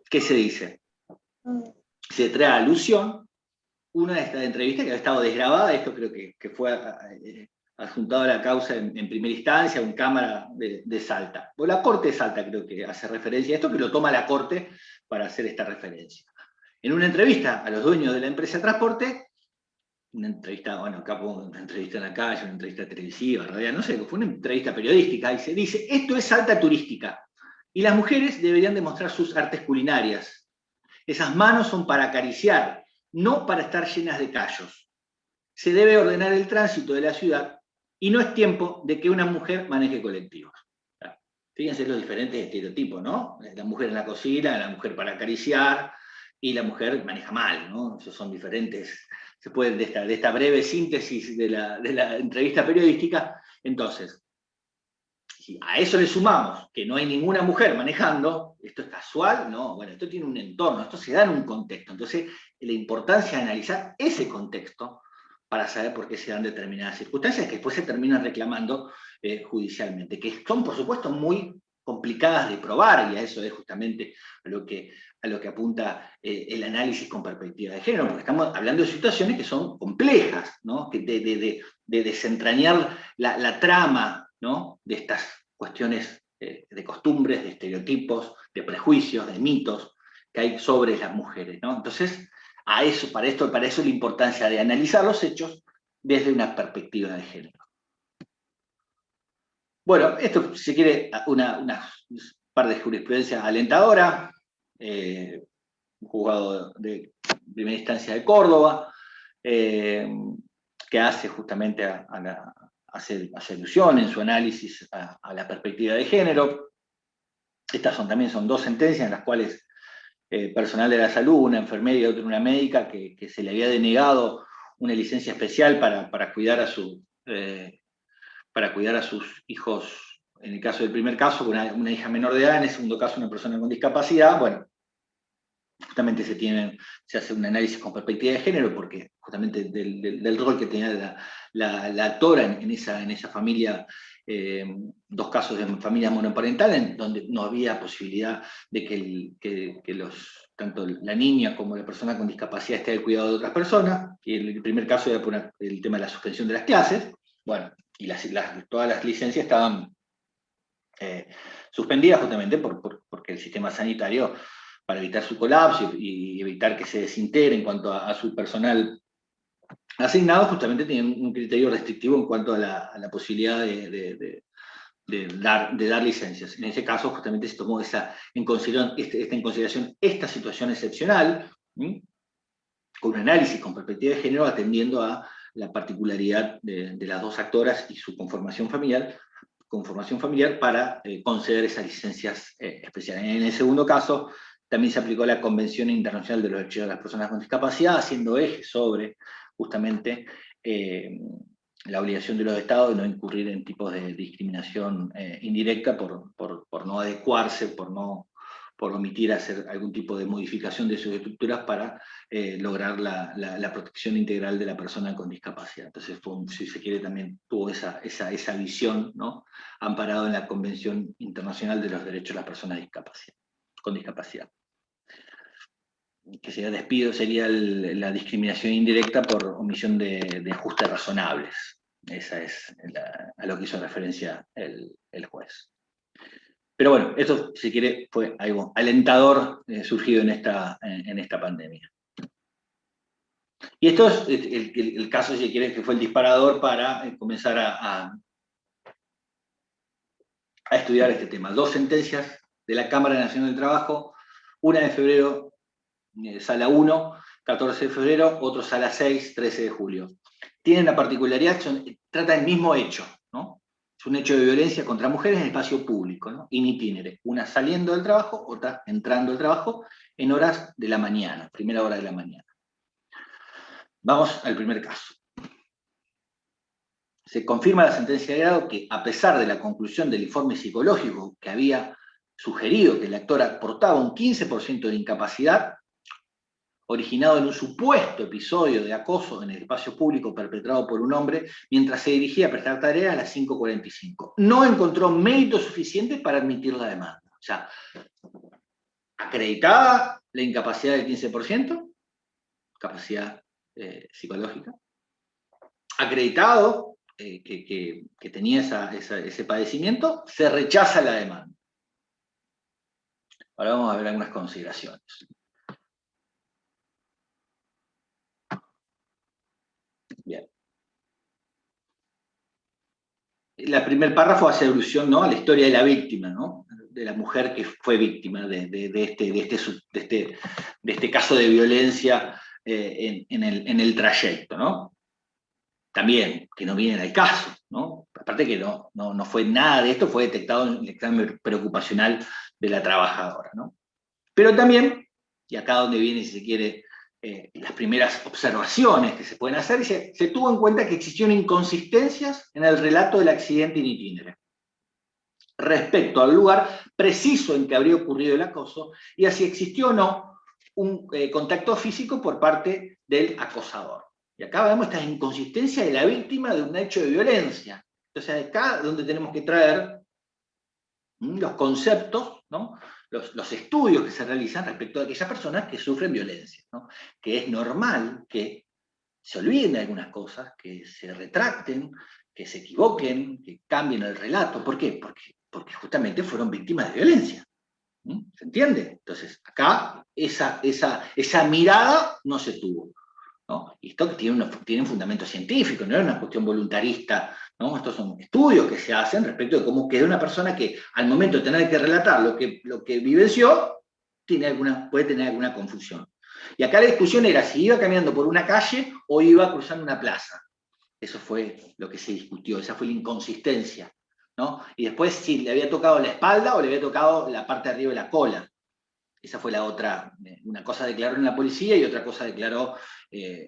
¿qué se dice? Se trae a alusión una de estas entrevistas que había estado desgrabada, esto creo que fue adjuntado a la causa en primera instancia, en Cámara de Salta. O la Corte de Salta creo que hace referencia a esto, que lo toma la Corte para hacer esta referencia. En una entrevista a los dueños de la empresa de transporte, una entrevista, bueno, acá pongo una entrevista en la calle, una entrevista televisiva, radial, no sé, fue una entrevista periodística, y se dice, esto es Salta turística, y las mujeres deberían demostrar sus artes culinarias. Esas manos son para acariciar, no para estar llenas de callos. Se debe ordenar el tránsito de la ciudad y no es tiempo de que una mujer maneje colectivos. Fíjense los diferentes estereotipos, ¿no? La mujer en la cocina, la mujer para acariciar y la mujer maneja mal, ¿no? Esos son diferentes. Se puede, de esta breve síntesis de la entrevista periodística, entonces, si a eso le sumamos que no hay ninguna mujer manejando, ¿esto es casual? No, bueno, esto tiene un entorno, esto se da en un contexto. Entonces, la importancia de analizar ese contexto para saber por qué se dan determinadas circunstancias que después se terminan reclamando judicialmente, que son, por supuesto, muy complicadas de probar, y a eso es justamente a lo que apunta el análisis con perspectiva de género, porque estamos hablando de situaciones que son complejas, ¿no? De desentrañar la trama, ¿no? De estas cuestiones de costumbres, de estereotipos, de prejuicios, de mitos que hay sobre las mujeres, ¿no? Entonces, para eso la importancia de analizar los hechos desde una perspectiva de género. Bueno, esto, si quiere, una par de jurisprudencia alentadora, un juzgado de primera instancia de Córdoba, que hace justamente hace alusión en su análisis a la perspectiva de género. Estas también son dos sentencias en las cuales personal de la salud, una enfermera y otra una médica, que se le había denegado una licencia especial para cuidar a sus hijos, en el caso del primer caso, una hija menor de edad, en el segundo caso una persona con discapacidad. Bueno, justamente se hace un análisis con perspectiva de género, porque justamente del rol que tenía la actora en esa familia, dos casos de familias monoparentales, donde no había posibilidad de que tanto la niña como la persona con discapacidad esté al cuidado de otras personas, y el primer caso era por el tema de la suspensión de las clases. Bueno, y todas las licencias estaban suspendidas justamente porque el sistema sanitario, para evitar su colapso y evitar que se desintegre en cuanto a su personal asignado, justamente tienen un criterio restrictivo en cuanto a la posibilidad de dar licencias. En ese caso, justamente se tomó en consideración esta situación excepcional, con un análisis con perspectiva de género, atendiendo a la particularidad de las dos actoras y su conformación familiar para conceder esas licencias especiales. En el segundo caso, también se aplicó la Convención Internacional de los Derechos de las Personas con Discapacidad, haciendo eje sobre justamente la obligación de los estados de no incurrir en tipos de discriminación indirecta por no adecuarse, por omitir hacer algún tipo de modificación de sus estructuras para lograr la protección integral de la persona con discapacidad. Entonces, si se quiere, también tuvo esa visión, ¿no? Amparado en la Convención Internacional de los Derechos de las Personas con Discapacidad. Que sería despido, sería la discriminación indirecta por omisión de ajustes razonables. Esa es a lo que hizo referencia el juez. Pero bueno, esto, si quiere, fue algo alentador surgido en esta pandemia. Y esto es el caso, si quiere, que fue el disparador para comenzar a a estudiar este tema. 2 sentencias de la Cámara Nacional del Trabajo, una de febrero, sala 1, 14 de febrero, otro sala 6, 13 de julio. Tienen la particularidad, trata el mismo hecho, ¿no? Es un hecho de violencia contra mujeres en el espacio público, ¿no? In itinere, una saliendo del trabajo, otra entrando al trabajo en horas de la mañana, primera hora de la mañana. Vamos al primer caso. Se confirma la sentencia de grado que, a pesar de la conclusión del informe psicológico que había sugerido que el actor aportaba un 15% de incapacidad, originado en un supuesto episodio de acoso en el espacio público perpetrado por un hombre mientras se dirigía a prestar tarea a las 5:45. No encontró méritos suficientes para admitir la demanda. O sea, acreditada la incapacidad del 15%, capacidad psicológica, acreditado que tenía ese padecimiento, se rechaza la demanda. Ahora vamos a ver algunas consideraciones. Bien. El primer párrafo hace alusión, ¿no?, a la historia de la víctima, ¿no?, de la mujer que fue víctima de este caso de violencia en el trayecto, ¿no? También, que no viene al caso, ¿no? Aparte que no fue nada de esto, fue detectado en el examen preocupacional de la trabajadora, ¿no? Pero también, y acá donde viene, si se quiere, las primeras observaciones que se pueden hacer, se tuvo en cuenta que existieron inconsistencias en el relato del accidente in itinere respecto al lugar preciso en que habría ocurrido el acoso y a si existió o no un contacto físico por parte del acosador. Y acá vemos esta inconsistencia de la víctima de un hecho de violencia. Entonces acá es donde tenemos que traer los conceptos, ¿no?, los estudios que se realizan respecto a aquellas personas que sufren violencia, ¿no? Que es normal que se olviden de algunas cosas, que se retracten, que se equivoquen, que cambien el relato. ¿Por qué? Porque justamente fueron víctimas de violencia. ¿Se entiende? Entonces, acá esa mirada no se tuvo, ¿no? Y esto tiene un fundamento científico, no es una cuestión voluntarista, ¿no? Estos son estudios que se hacen respecto de cómo queda una persona que al momento de tener que relatar lo que vivenció, puede tener alguna confusión. Y acá la discusión era si iba caminando por una calle o iba cruzando una plaza. Eso fue lo que se discutió, esa fue la inconsistencia, ¿no? Y después si le había tocado la espalda o le había tocado la parte de arriba de la cola. Esa fue la otra. Una cosa declaró en la policía y otra cosa declaró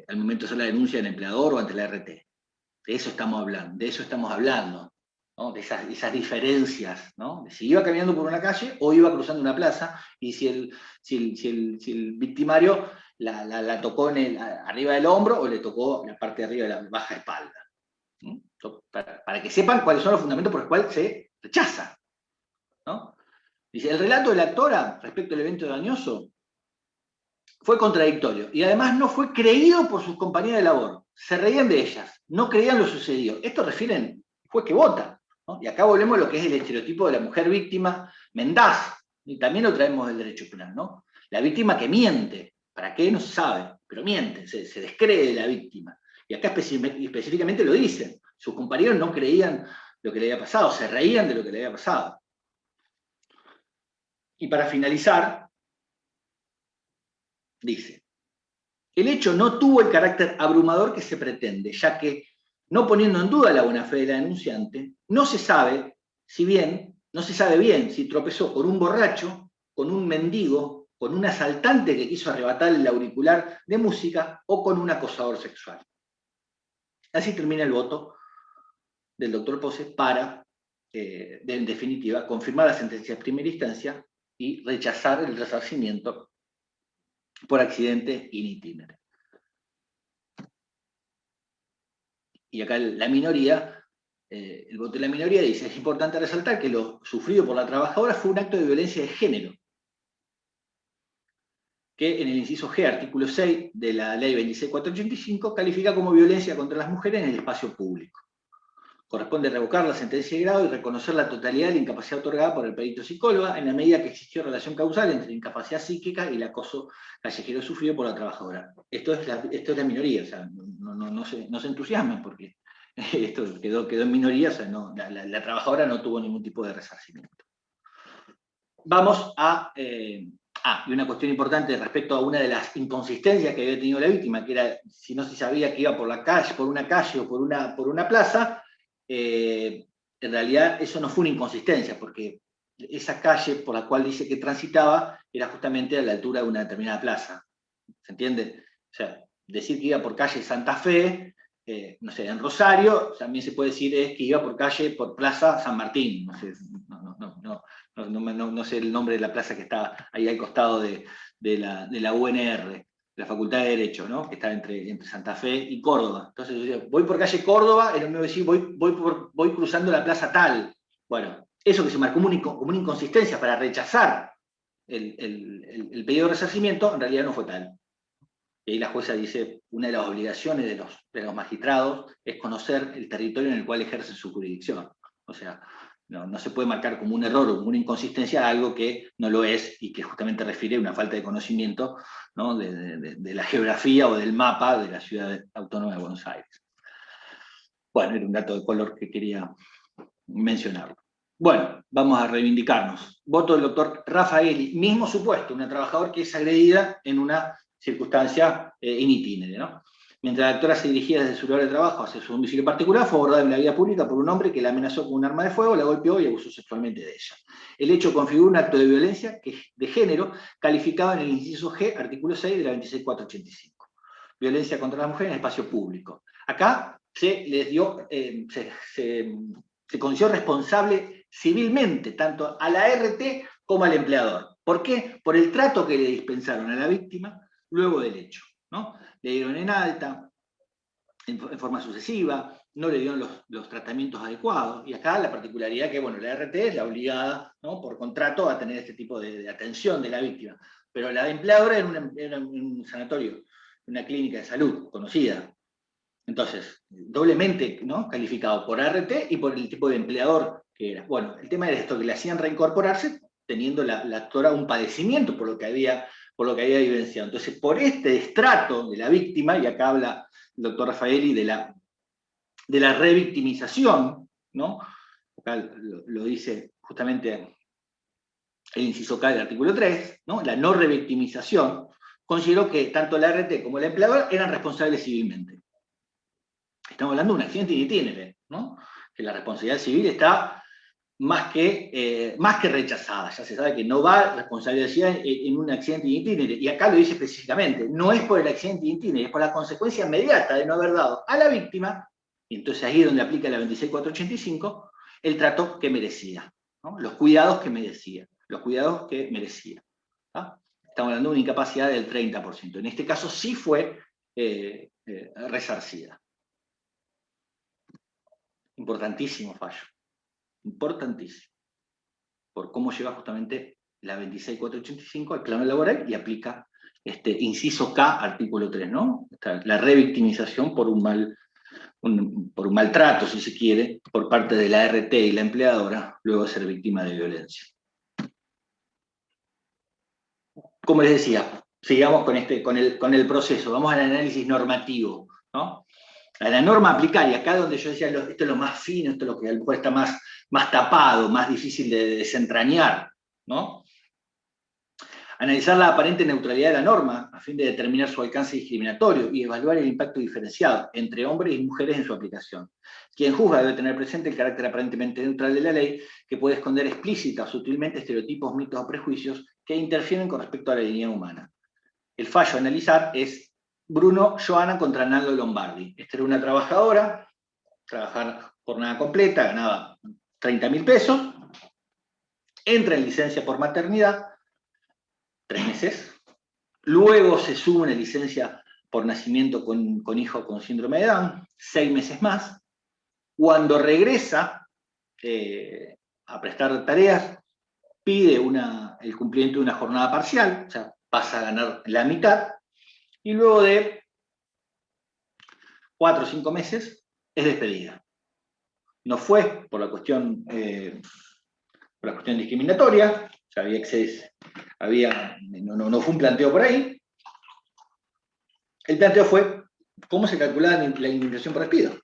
al momento de hacer la denuncia del empleador o ante la RT. De eso estamos hablando, ¿no? De esas diferencias, ¿no? De si iba caminando por una calle o iba cruzando una plaza, y si el victimario la tocó arriba del hombro o le tocó la parte de arriba de la baja espalda. Para que sepan cuáles son los fundamentos por los cuales se rechaza, ¿no? Dice, el relato de la actora respecto al evento dañoso fue contradictorio y además no fue creído por sus compañeras de labor. Se reían de ellas, no creían lo sucedido. Esto refieren al juez que vota, ¿no? Y acá volvemos a lo que es el estereotipo de la mujer víctima mendaz, y también lo traemos del derecho penal, ¿no? La víctima que miente, ¿para qué? No se sabe, pero miente, se descree de la víctima. Y acá específicamente lo dicen, sus compañeros no creían lo que le había pasado, se reían de lo que le había pasado. Y para finalizar, dice, el hecho no tuvo el carácter abrumador que se pretende, ya que, no poniendo en duda la buena fe de la denunciante, no se sabe bien si tropezó con un borracho, con un mendigo, con un asaltante que quiso arrebatarle el auricular de música o con un acosador sexual. Así termina el voto del doctor Pose para, en definitiva, confirmar la sentencia de primera instancia y rechazar el resarcimiento por accidente in itinere. Y acá la minoría, el voto de la minoría dice, es importante resaltar que lo sufrido por la trabajadora fue un acto de violencia de género, que en el inciso G, artículo 6 de la ley 26.485, califica como violencia contra las mujeres en el espacio público. Corresponde revocar la sentencia de grado y reconocer la totalidad de la incapacidad otorgada por el perito psicólogo en la medida que existió relación causal entre la incapacidad psíquica y el acoso callejero sufrido por la trabajadora. Esto es la minoría, o sea, no se entusiasmen porque esto quedó en minoría, o sea, no, la trabajadora no tuvo ningún tipo de resarcimiento. Vamos a... y una cuestión importante respecto a una de las inconsistencias que había tenido la víctima, que era si no se sabía que iba por la calle, por una calle o por una plaza, en realidad eso no fue una inconsistencia, porque esa calle por la cual dice que transitaba era justamente a la altura de una determinada plaza. ¿Se entiende? O sea, decir que iba por calle Santa Fe, no sé, en Rosario, también se puede decir es que iba por Plaza San Martín, no sé, no sé el nombre de la plaza que está ahí al costado de la UNR, de la Facultad de Derecho, ¿no? Que está entre Santa Fe y Córdoba. Entonces yo decía, voy por calle Córdoba, y no me voy a decir, voy cruzando la plaza tal. Bueno, eso que se marcó como una inconsistencia para rechazar el pedido de resarcimiento, en realidad no fue tal. Y ahí la jueza dice, una de las obligaciones de los magistrados es conocer el territorio en el cual ejercen su jurisdicción. O sea, no se puede marcar como un error o como una inconsistencia algo que no lo es y que justamente refiere a una falta de conocimiento, ¿no? de la geografía o del mapa de la ciudad autónoma de Buenos Aires. Bueno, era un dato de color que quería mencionarlo. Bueno, vamos a reivindicarnos. Voto del doctor Raffaelli, mismo supuesto, una trabajadora que es agredida en una circunstancia in itinere, ¿no? Mientras la actora se dirigía desde su lugar de trabajo hacia su domicilio particular, fue abordada en la vía pública por un hombre que la amenazó con un arma de fuego, la golpeó y abusó sexualmente de ella. El hecho configura un acto de violencia de género calificado en el inciso G, artículo 6 de la 26485. Violencia contra la mujer en espacio público. Acá se les dio, se conoció responsable civilmente, tanto a la RT como al empleador. ¿Por qué? Por el trato que le dispensaron a la víctima luego del hecho, ¿no? Le dieron en alta, en forma sucesiva, no le dieron los tratamientos adecuados, y acá la particularidad que, bueno, la RT es la obligada, ¿no? Por contrato a tener este tipo de atención de la víctima, pero la empleadora era un sanatorio, una clínica de salud conocida. Entonces, doblemente, ¿no? Calificado por ART y por el tipo de empleador que era. Bueno, el tema era esto, que le hacían reincorporarse teniendo la actora un padecimiento por lo que había vivenciado. Entonces, por este destrato de la víctima, y acá habla el doctor Raffaelli de la revictimización, ¿no? Acá lo dice justamente el inciso K del artículo 3, ¿no? La no revictimización, consideró que tanto la ART como el empleador eran responsables civilmente. Estamos hablando de un accidente in itinere, ¿no? Que la responsabilidad civil está más que rechazada. Ya se sabe que no va responsabilidad civil en un accidente in itinere. Y acá lo dice específicamente, no es por el accidente in itinere, es por la consecuencia inmediata de no haber dado a la víctima, y entonces ahí es donde aplica la 26485, el trato que merecía, ¿no? Los cuidados que merecía. ¿Ah? Estamos hablando de una incapacidad del 30%. En este caso sí fue resarcida. Importantísimo fallo, importantísimo, por cómo lleva justamente la 26485 al plano laboral y aplica este inciso K, artículo 3, ¿no? La revictimización por un maltrato, si se quiere, por parte de la RT y la empleadora, luego de ser víctima de violencia. Como les decía, sigamos con el proceso, vamos al análisis normativo, ¿no? A la norma aplicar, y acá donde yo decía, esto es lo más fino, esto es lo que a lo mejor está más tapado, más difícil de desentrañar, ¿no? Analizar la aparente neutralidad de la norma a fin de determinar su alcance discriminatorio y evaluar el impacto diferenciado entre hombres y mujeres en su aplicación. Quien juzga debe tener presente el carácter aparentemente neutral de la ley, que puede esconder explícita o sutilmente estereotipos, mitos o prejuicios que interfieren con respecto a la dignidad humana. El fallo a analizar es Bruno Joana contra Naldo Lombardi. Esta era una trabajadora, trabajar jornada completa, ganaba 30.000 pesos, entra en licencia por maternidad, 3 meses, luego se sube una licencia por nacimiento con hijo con síndrome de Down, 6 meses más. Cuando regresa a prestar tareas, pide el cumplimiento de una jornada parcial, o sea, pasa a ganar la mitad, y luego de 4 o 5 meses es despedida. No fue por la cuestión discriminatoria, o sea, no fue un planteo por ahí. El planteo fue cómo se calculaba la indemnización por despido.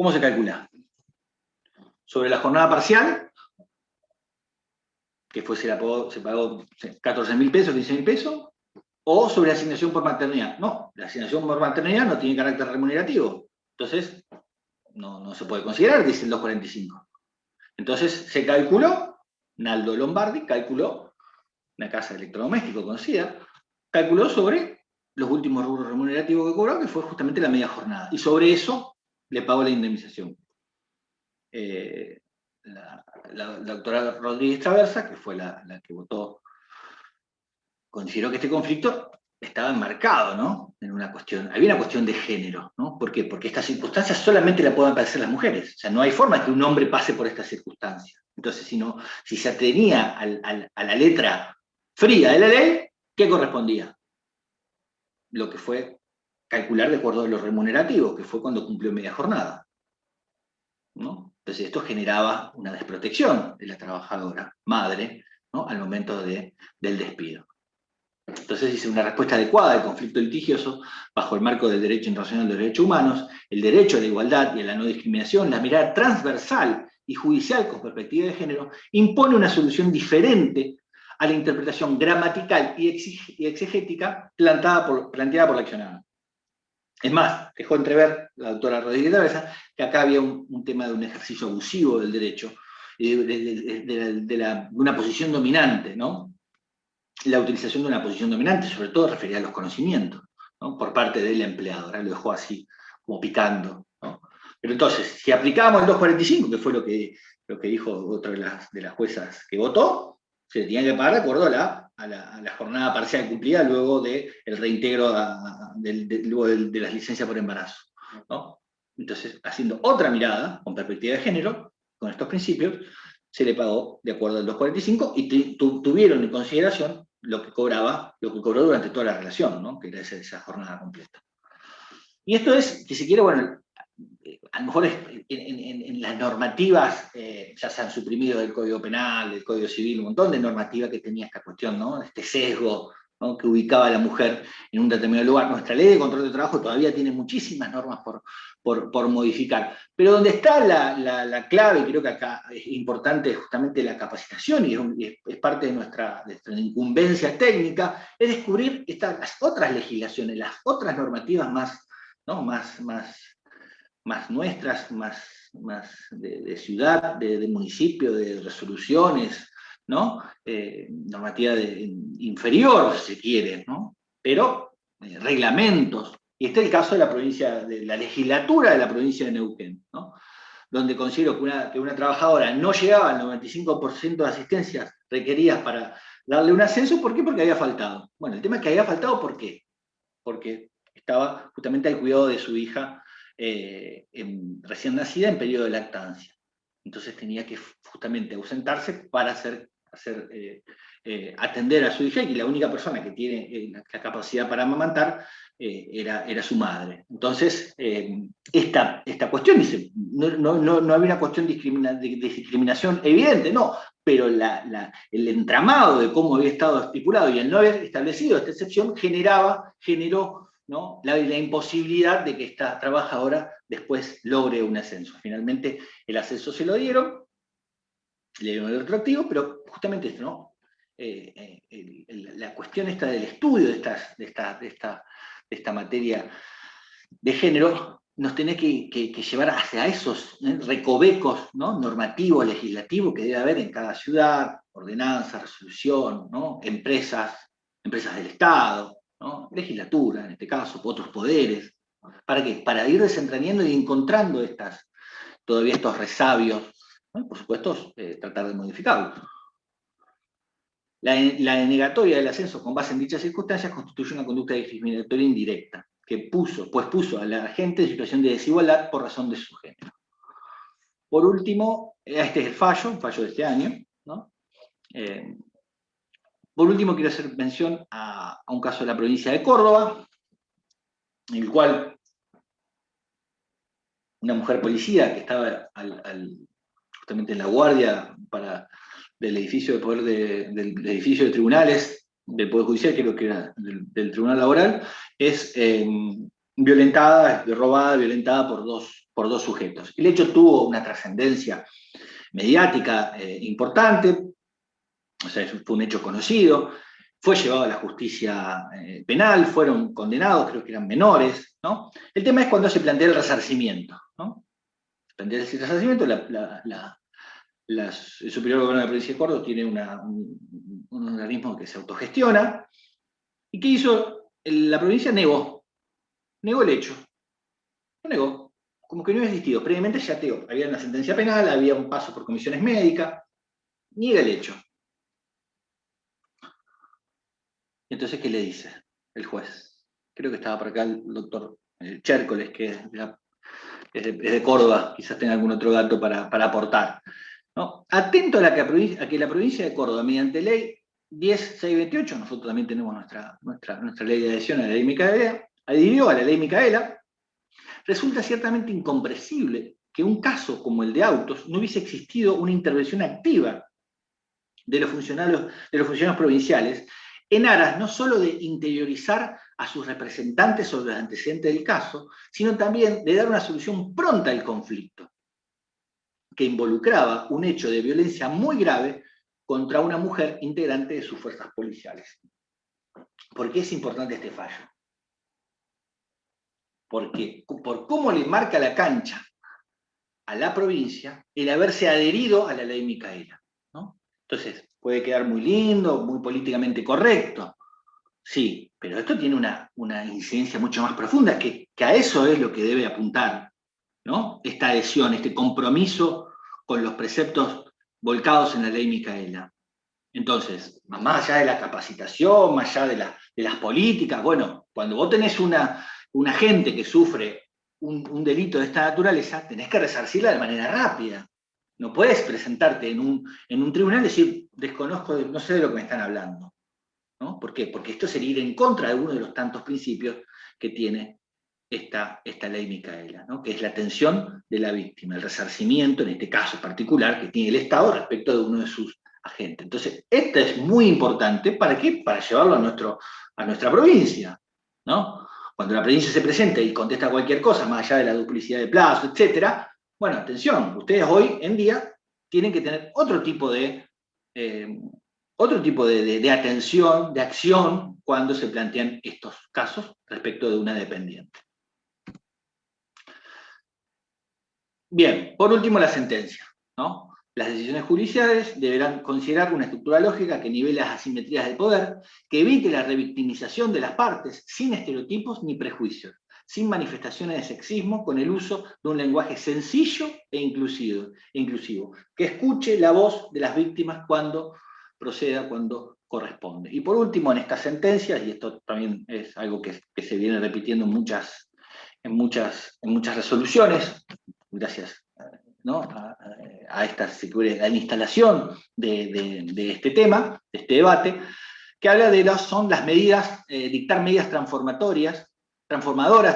¿Cómo se calcula? Sobre la jornada parcial, que se pagó 14.000 pesos, 15.000 pesos, o sobre la asignación por maternidad. No, la asignación por maternidad no tiene carácter remunerativo. Entonces, no se puede considerar, dice el 245. Entonces, se calculó, Naldo Lombardi calculó, una casa de electrodoméstico conocida, calculó sobre los últimos rubros remunerativos que cobró, que fue justamente la media jornada. Y sobre eso le pagó la indemnización. La doctora Rodríguez Traversa, que fue la que votó, consideró que este conflicto estaba enmarcado, ¿no? En una cuestión, había una cuestión de género, ¿no? ¿Por qué? Porque estas circunstancias solamente la pueden padecer las mujeres. O sea, no hay forma que un hombre pase por estas circunstancias. Entonces, si se atenía a la letra fría de la ley, ¿qué correspondía? Lo que fue calcular de acuerdo a lo remunerativo, que fue cuando cumplió media jornada, ¿no? Entonces esto generaba una desprotección de la trabajadora, madre, ¿no? Al momento del despido. Entonces dice, una respuesta adecuada al conflicto litigioso, bajo el marco del derecho internacional de los derechos humanos, el derecho a la igualdad y a la no discriminación, la mirada transversal y judicial con perspectiva de género, impone una solución diferente a la interpretación gramatical y exegética planteada por la accionada. Es más, dejó entrever la doctora Rodríguez Traversa que acá había un tema de un ejercicio abusivo del derecho, de una posición dominante, ¿no? La utilización de una posición dominante, sobre todo referida a los conocimientos, ¿no? Por parte del empleado. Ahora lo dejó así, como picando, ¿no? Pero entonces, si aplicábamos el 245, que fue lo que dijo otra de las juezas que votó, se tenía que pagar de acuerdo a la jornada parcial cumplida luego del reintegro luego de las licencias por embarazo, ¿no? Entonces, haciendo otra mirada, con perspectiva de género, con estos principios, se le pagó de acuerdo al 245 y tuvieron en consideración lo que cobró durante toda la relación, ¿no? Que era esa jornada completa. Y esto es, si se quiere, bueno, a lo mejor en las normativas ya se han suprimido del Código Penal, del Código Civil, un montón de normativa que tenía esta cuestión, ¿no? Este sesgo, ¿no? Que ubicaba a la mujer en un determinado lugar. Nuestra ley de control de trabajo todavía tiene muchísimas normas por modificar. Pero donde está la clave, creo que acá es importante justamente la capacitación, y es parte de nuestra incumbencia técnica, es descubrir las otras legislaciones, las otras normativas más, ¿no? más nuestras, más de ciudad, de municipio, de resoluciones, ¿no? Normativa inferior, si se quiere, ¿no? Pero reglamentos. Y este es el caso de la provincia, de la legislatura de la provincia de Neuquén, ¿no? Donde considero que una trabajadora no llegaba al 95% de asistencias requeridas para darle un ascenso. ¿Por qué? Porque había faltado. Bueno, el tema es que había faltado, ¿por qué? Porque estaba justamente al cuidado de su hija recién nacida en periodo de lactancia. Entonces tenía que justamente ausentarse para atender a su hija, y la única persona que tiene la capacidad para amamantar era su madre. Entonces, esta cuestión, dice, no había una cuestión de discriminación evidente, no, pero el entramado de cómo había estado estipulado y el no haber establecido esta excepción generó, ¿no? la imposibilidad de que esta trabajadora después logre un ascenso. Finalmente el ascenso se lo dieron, le dieron el retroactivo, pero justamente esto, ¿no? La cuestión esta del estudio de esta materia de género nos tiene que llevar hacia esos recovecos, ¿no? normativos, legislativos que debe haber en cada ciudad, ordenanza, resolución, ¿no? empresas del Estado, ¿no? legislatura, en este caso, otros poderes. ¿Para qué? Para ir desentrañando y encontrando todavía estos resabios, ¿no? Por supuesto, tratar de modificarlos. La denegatoria del ascenso con base en dichas circunstancias constituye una conducta discriminatoria indirecta, que puso a la gente en situación de desigualdad por razón de su género. Por último, este es el fallo de este año, ¿no? Por último, quiero hacer mención a un caso de la provincia de Córdoba, en el cual una mujer policía que estaba justamente en la guardia del edificio del edificio de tribunales del Poder Judicial, creo que era del Tribunal Laboral, es robada, violentada por por dos sujetos. El hecho tuvo una trascendencia mediática importante, o sea, fue un hecho conocido, fue llevado a la justicia penal, fueron condenados, creo que eran menores, ¿no? El tema es cuando se plantea el resarcimiento, ¿no? Se plantea el resarcimiento, el Superior Gobierno de la Provincia de Córdoba tiene un organismo que se autogestiona, y ¿qué hizo? La provincia negó el hecho, lo negó, como que no había existido. Previamente ya había una sentencia penal, había un paso por comisiones médicas, niega el hecho. Entonces, ¿qué le dice el juez? Creo que estaba por acá el doctor Chércoles, que es de Córdoba, quizás tenga algún otro dato para aportar, ¿no? Atento a que la provincia de Córdoba, mediante ley 10628, nosotros también tenemos nuestra ley de adhesión a la ley Micaela, adhirió a la ley Micaela, resulta ciertamente incomprensible que un caso como el de autos no hubiese existido una intervención activa de los funcionarios provinciales en aras no solo de interiorizar a sus representantes sobre los antecedentes del caso, sino también de dar una solución pronta al conflicto, que involucraba un hecho de violencia muy grave contra una mujer integrante de sus fuerzas policiales. ¿Por qué es importante este fallo? Porque por cómo le marca la cancha a la provincia el haberse adherido a la ley Micaela, ¿no? Entonces, puede quedar muy lindo, muy políticamente correcto, sí, pero esto tiene una incidencia mucho más profunda, que a eso es lo que debe apuntar, ¿no? Esta adhesión, este compromiso con los preceptos volcados en la ley Micaela. Entonces, más allá de la capacitación, más allá de las políticas, bueno, cuando vos tenés una gente que sufre un delito de esta naturaleza, tenés que resarcirla de manera rápida. No puedes presentarte en un tribunal y decir, desconozco, no sé de lo que me están hablando, ¿no? ¿Por qué? Porque esto sería ir en contra de uno de los tantos principios que tiene esta ley Micaela, ¿no? Que es la atención de la víctima, el resarcimiento, en este caso particular, que tiene el Estado respecto de uno de sus agentes. Entonces, esto es muy importante, ¿para qué? Para llevarlo a nuestra provincia, ¿no? Cuando la provincia se presenta y contesta cualquier cosa, más allá de la duplicidad de plazo, etc., bueno, atención, ustedes hoy en día tienen que tener otro tipo de atención, de acción, cuando se plantean estos casos respecto de una dependiente. Bien, por último la sentencia, ¿no? Las decisiones judiciales deberán considerar una estructura lógica que nivele las asimetrías del poder, que evite la revictimización de las partes, sin estereotipos ni prejuicios, sin manifestaciones de sexismo, con el uso de un lenguaje sencillo e inclusivo, que escuche la voz de las víctimas cuando proceda, cuando corresponde. Y por último, en estas sentencias, y esto también es algo que se viene repitiendo en muchas resoluciones, gracias, ¿no? a la instalación de este tema, de este debate, que habla de son las medidas, dictar medidas transformadoras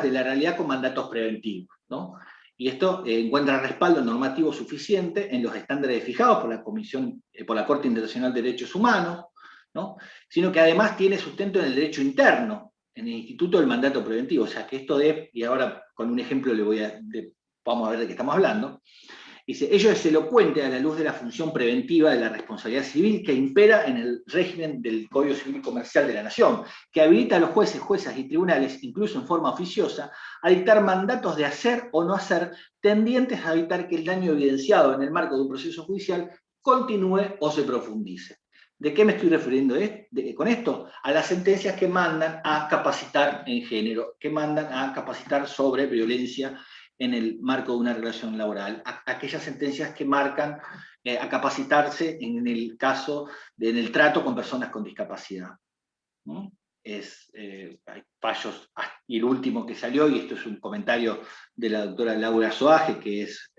de la realidad con mandatos preventivos, ¿no? Y esto encuentra respaldo normativo suficiente en los estándares fijados por la Corte Internacional de Derechos Humanos, ¿no? Sino que además tiene sustento en el derecho interno, en el Instituto del Mandato Preventivo. O sea, que esto y ahora con un ejemplo vamos a ver de qué estamos hablando. Dice, ello es elocuente a la luz de la función preventiva de la responsabilidad civil que impera en el régimen del Código Civil Comercial de la Nación, que habilita a los jueces, juezas y tribunales, incluso en forma oficiosa, a dictar mandatos de hacer o no hacer, tendientes a evitar que el daño evidenciado en el marco de un proceso judicial continúe o se profundice. ¿De qué me estoy refiriendo con esto? A las sentencias que mandan a capacitar en género, que mandan a capacitar sobre violencia en el marco de una relación laboral, aquellas sentencias que marcan a capacitarse en el trato con personas con discapacidad, ¿no? Hay fallos, y el último que salió, y esto es un comentario de la doctora Laura Soaje, que es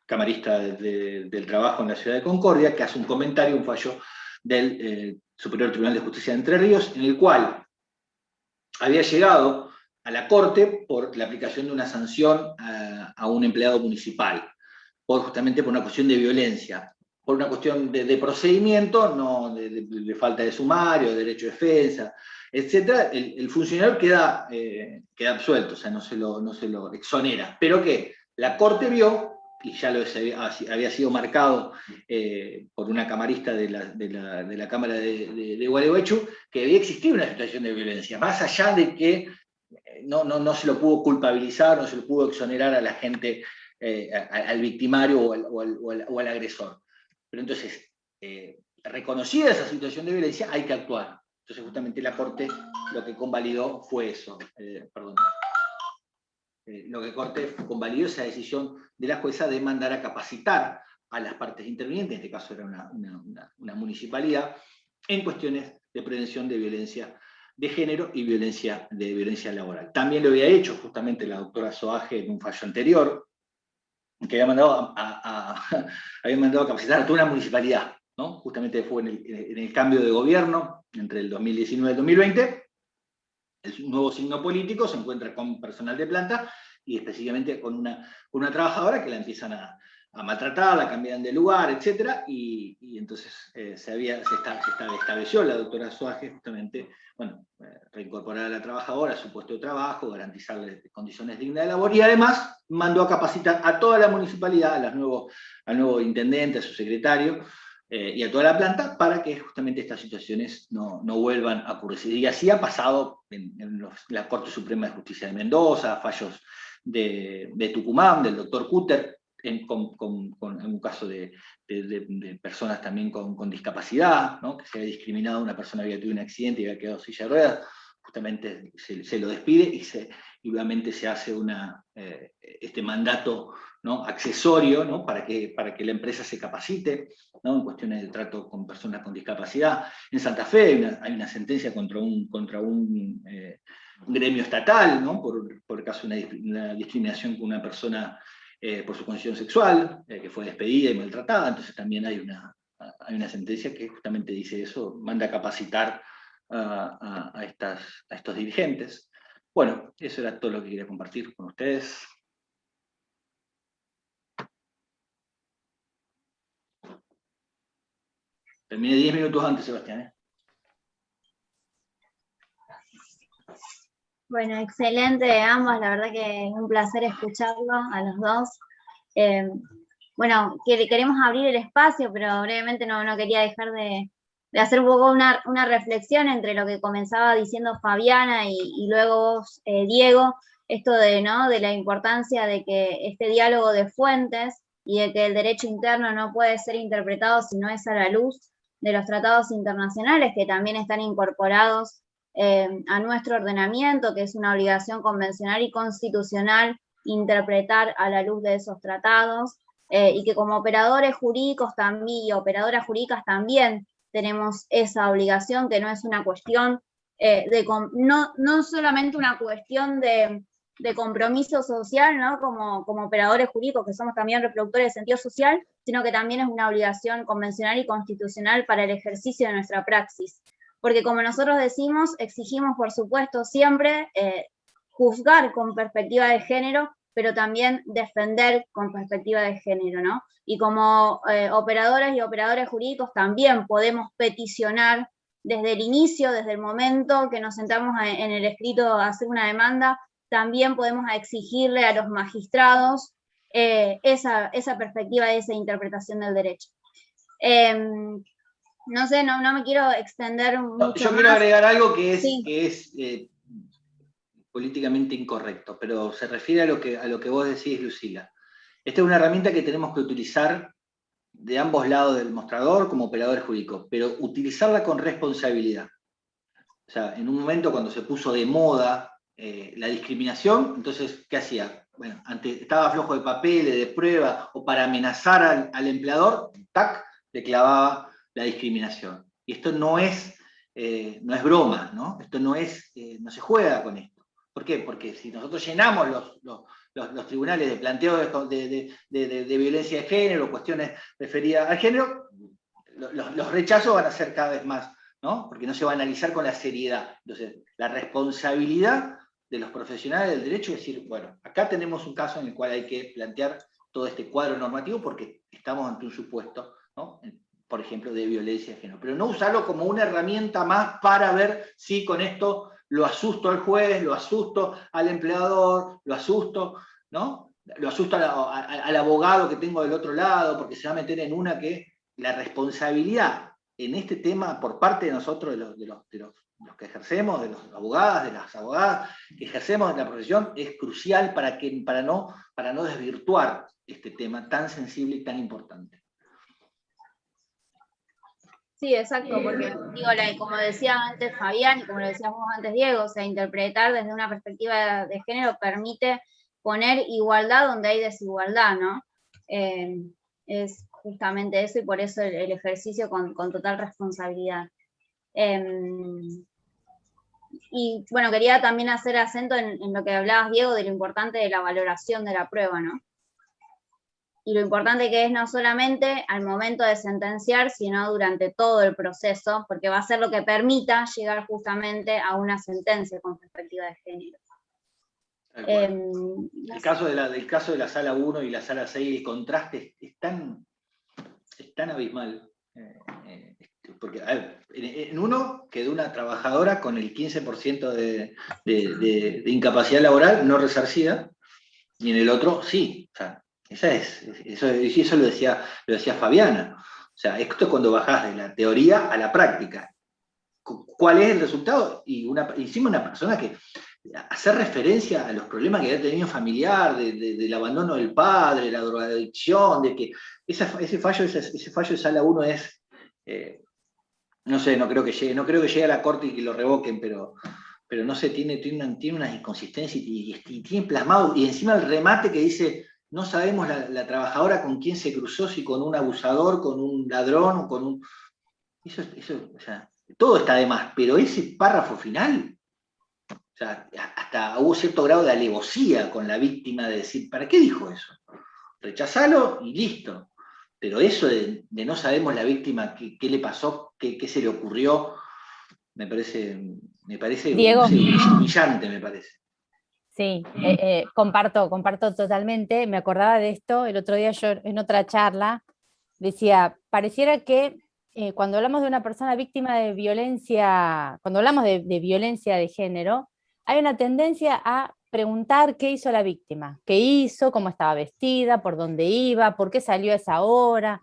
camarista del trabajo en la ciudad de Concordia, que hace un fallo del Superior Tribunal de Justicia de Entre Ríos, en el cual había llegado a la Corte por la aplicación de una sanción a un empleado municipal, justamente por una cuestión de violencia, por una cuestión de procedimiento, no de falta de sumario, de derecho de defensa, etcétera, el funcionario queda absuelto, o sea, no se lo exonera. Pero que la Corte vio, y ya había sido marcado por una camarista de la Cámara de Gualeguaychú, que había existido una situación de violencia, más allá de que no se lo pudo culpabilizar, no se lo pudo exonerar a la gente, al victimario o al agresor. Pero entonces, reconocida esa situación de violencia, hay que actuar. Entonces justamente la Corte lo que convalidó fue eso. Lo que Corte convalidó esa decisión de la jueza de mandar a capacitar a las partes intervinientes, en este caso era una municipalidad, en cuestiones de prevención de violencia de género y de violencia laboral. También lo había hecho justamente la doctora Soaje en un fallo anterior, que había mandado a capacitar a toda una municipalidad, ¿no? Justamente fue en el cambio de gobierno entre el 2019 y el 2020, el nuevo signo político se encuentra con personal de planta y específicamente con una trabajadora que la empiezan a maltratar, la cambian de lugar, etc. Y entonces se estableció la doctora Soaje justamente, reincorporar a la trabajadora a su puesto de trabajo, garantizarle condiciones dignas de labor y además mandó a capacitar a toda la municipalidad, al nuevo intendente, a su secretario, y a toda la planta para que justamente estas situaciones no vuelvan a ocurrir. Y así ha pasado en la Corte Suprema de Justicia de Mendoza, fallos de Tucumán, del doctor Cutter, en un caso de personas también con discapacidad, ¿no? Que se había discriminado, una persona había tenido un accidente y había quedado en silla de ruedas, justamente se lo despide y obviamente se hace este mandato, ¿no? Accesorio, ¿no? para que la empresa se capacite, ¿no? En cuestiones de trato con personas con discapacidad. En Santa Fe hay una sentencia contra un gremio estatal, ¿no? por caso de una discriminación con una persona por su condición sexual, que fue despedida y maltratada. Entonces también hay una sentencia que justamente dice eso, manda a capacitar a estos dirigentes. Bueno, eso era todo lo que quería compartir con ustedes. Terminé 10 minutos antes, Sebastián. Bueno, excelente ambos, la verdad que es un placer escucharlo a los dos. Bueno, queremos abrir el espacio, pero brevemente no quería dejar de hacer un poco una reflexión entre lo que comenzaba diciendo Fabiana y luego vos, Diego, esto de la importancia de que este diálogo de fuentes y de que el derecho interno no puede ser interpretado si no es a la luz de los tratados internacionales que también están incorporados a nuestro ordenamiento, que es una obligación convencional y constitucional interpretar a la luz de esos tratados, y que como operadores jurídicos también y operadoras jurídicas también tenemos esa obligación, que no es una cuestión no solamente una cuestión de compromiso social, ¿no? Como operadores jurídicos, que somos también reproductores de sentido social, sino que también es una obligación convencional y constitucional para el ejercicio de nuestra praxis. Porque como nosotros decimos, exigimos, por supuesto, siempre juzgar con perspectiva de género, pero también defender con perspectiva de género, ¿no? Y como operadoras y operadores jurídicos también podemos peticionar desde el inicio, desde el momento que nos sentamos en el escrito a hacer una demanda, también podemos exigirle a los magistrados esa perspectiva, esa interpretación del derecho. No sé, no me quiero extender mucho Yo quiero agregar algo que es políticamente incorrecto, pero se refiere a lo que vos decís, Lucila. Esta es una herramienta que tenemos que utilizar de ambos lados del mostrador como operadores jurídicos, pero utilizarla con responsabilidad. O sea, en un momento cuando se puso de moda la discriminación, entonces, ¿qué hacía? Bueno, estaba flojo de papeles, de prueba, o para amenazar al empleador, ¡tac!, le clavaba la discriminación. Y esto no es broma, ¿no? Esto no se juega con esto. ¿Por qué? Porque si nosotros llenamos los tribunales de planteo de violencia de género, cuestiones referidas al género, los rechazos van a ser cada vez más, ¿no? Porque no se va a analizar con la seriedad. Entonces, la responsabilidad de los profesionales del derecho es decir, bueno, acá tenemos un caso en el cual hay que plantear todo este cuadro normativo porque estamos ante un supuesto, ¿no? por ejemplo, de violencia de género, pero no usarlo como una herramienta más para ver si con esto lo asusto al juez, lo asusto al empleador, lo asusto, ¿no? Lo asusto al abogado que tengo del otro lado, porque se va a meter en una que la responsabilidad en este tema por parte de nosotros, de los que ejercemos, de los abogados, de las abogadas que ejercemos en la profesión, es crucial para no desvirtuar este tema tan sensible y tan importante. Sí, exacto, porque digo, como decía antes Fabián y como lo decíamos antes Diego, o sea, interpretar desde una perspectiva de género permite poner igualdad donde hay desigualdad, ¿no? Es justamente eso y por eso el ejercicio con total responsabilidad. Y bueno, quería también hacer acento en lo que hablabas, Diego, de lo importante de la valoración de la prueba, ¿no? Y lo importante que es no solamente al momento de sentenciar, sino durante todo el proceso, porque va a ser lo que permita llegar justamente a una sentencia con perspectiva de género. El caso de la sala 1 y la sala 6, el contraste es tan abismal. Porque, a ver, en uno quedó una trabajadora con el 15% de incapacidad laboral no resarcida, y en el otro sí. O sea, eso lo decía Fabiana. O sea, esto es cuando bajás de la teoría a la práctica. ¿Cuál es el resultado? Y encima una persona que hacer referencia a los problemas que había tenido familiar, del abandono del padre, la drogadicción, de que ese fallo de sala 1 es, no sé, no creo que llegue a la corte y que lo revoquen, pero no sé, tiene unas inconsistencias y tiene plasmado, y encima el remate que dice, no sabemos la trabajadora con quién se cruzó, si con un abusador, con un ladrón, o con un... Eso, o sea, todo está de más, pero ese párrafo final, o sea, hasta hubo cierto grado de alevosía con la víctima de decir, ¿para qué dijo eso? Rechazalo y listo. Pero eso de no sabemos la víctima, qué le pasó, qué se le ocurrió, me parece Diego. Sí, humillante, me parece. Sí, comparto totalmente. Me acordaba de esto el otro día yo en otra charla, decía, pareciera que cuando hablamos de una persona víctima de violencia, cuando hablamos de violencia de género, hay una tendencia a preguntar qué hizo la víctima, qué hizo, cómo estaba vestida, por dónde iba, por qué salió a esa hora.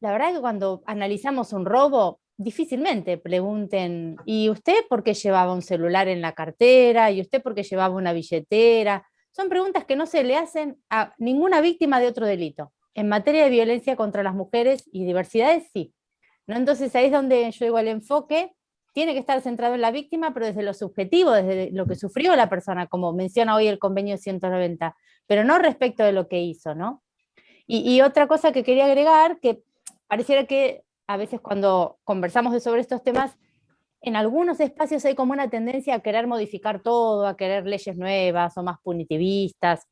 La verdad es que cuando analizamos un robo, difícilmente pregunten, ¿y usted por qué llevaba un celular en la cartera? ¿Y usted por qué llevaba una billetera? Son preguntas que no se le hacen a ninguna víctima de otro delito. En materia de violencia contra las mujeres y diversidades, sí. ¿No? Entonces ahí es donde yo digo, el enfoque tiene que estar centrado en la víctima, pero desde lo subjetivo, desde lo que sufrió la persona, como menciona hoy el convenio 190, pero no respecto de lo que hizo, ¿no? Y otra cosa que quería agregar, que pareciera que a veces cuando conversamos sobre estos temas, en algunos espacios hay como una tendencia a querer modificar todo, a querer leyes nuevas o más punitivistas.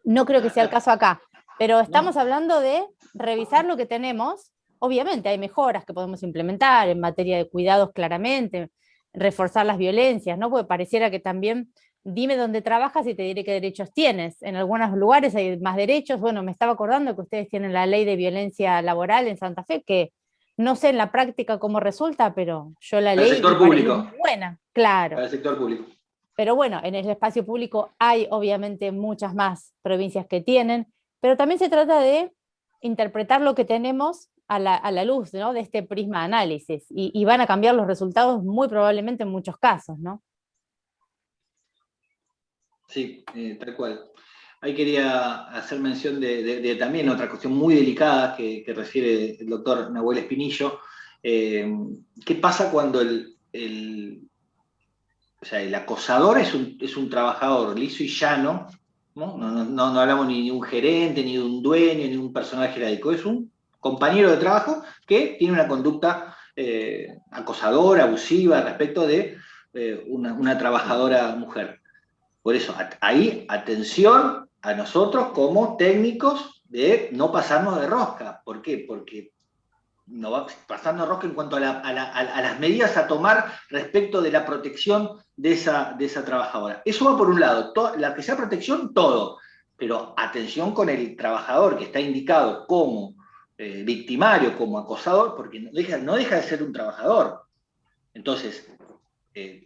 No creo que sea el caso acá, pero estamos hablando de revisar lo que tenemos. Obviamente hay mejoras que podemos implementar en materia de cuidados claramente, reforzar las violencias, ¿no? Porque pareciera que también dime dónde trabajas y te diré qué derechos tienes. En algunos lugares hay más derechos. Bueno, me estaba acordando que ustedes tienen la ley de violencia laboral en Santa Fe, que no sé en la práctica cómo resulta, pero yo la leí. Para el sector público. Muy buena, claro. Para el sector público. Pero bueno, en el espacio público hay obviamente muchas más provincias que tienen, pero también se trata de interpretar lo que tenemos a la luz, ¿no? De este prisma de análisis, y van a cambiar los resultados muy probablemente en muchos casos, ¿no? Sí, tal cual. Ahí quería hacer mención de también otra cuestión muy delicada que refiere el doctor Nahuel Espinillo. ¿Qué pasa cuando el acosador es un trabajador liso y llano? No hablamos ni de un gerente, ni de un dueño, ni de un personaje jerárquico, es un compañero de trabajo que tiene una conducta acosadora, abusiva respecto de una trabajadora mujer. Por eso, ahí, atención a nosotros como técnicos de no pasarnos de rosca. ¿Por qué? Porque no va pasando de rosca en cuanto a las medidas a tomar respecto de la protección de esa trabajadora. Eso va por un lado, la que sea protección, todo. Pero atención con el trabajador que está indicado como victimario como acosador, porque no deja de ser un trabajador. Entonces,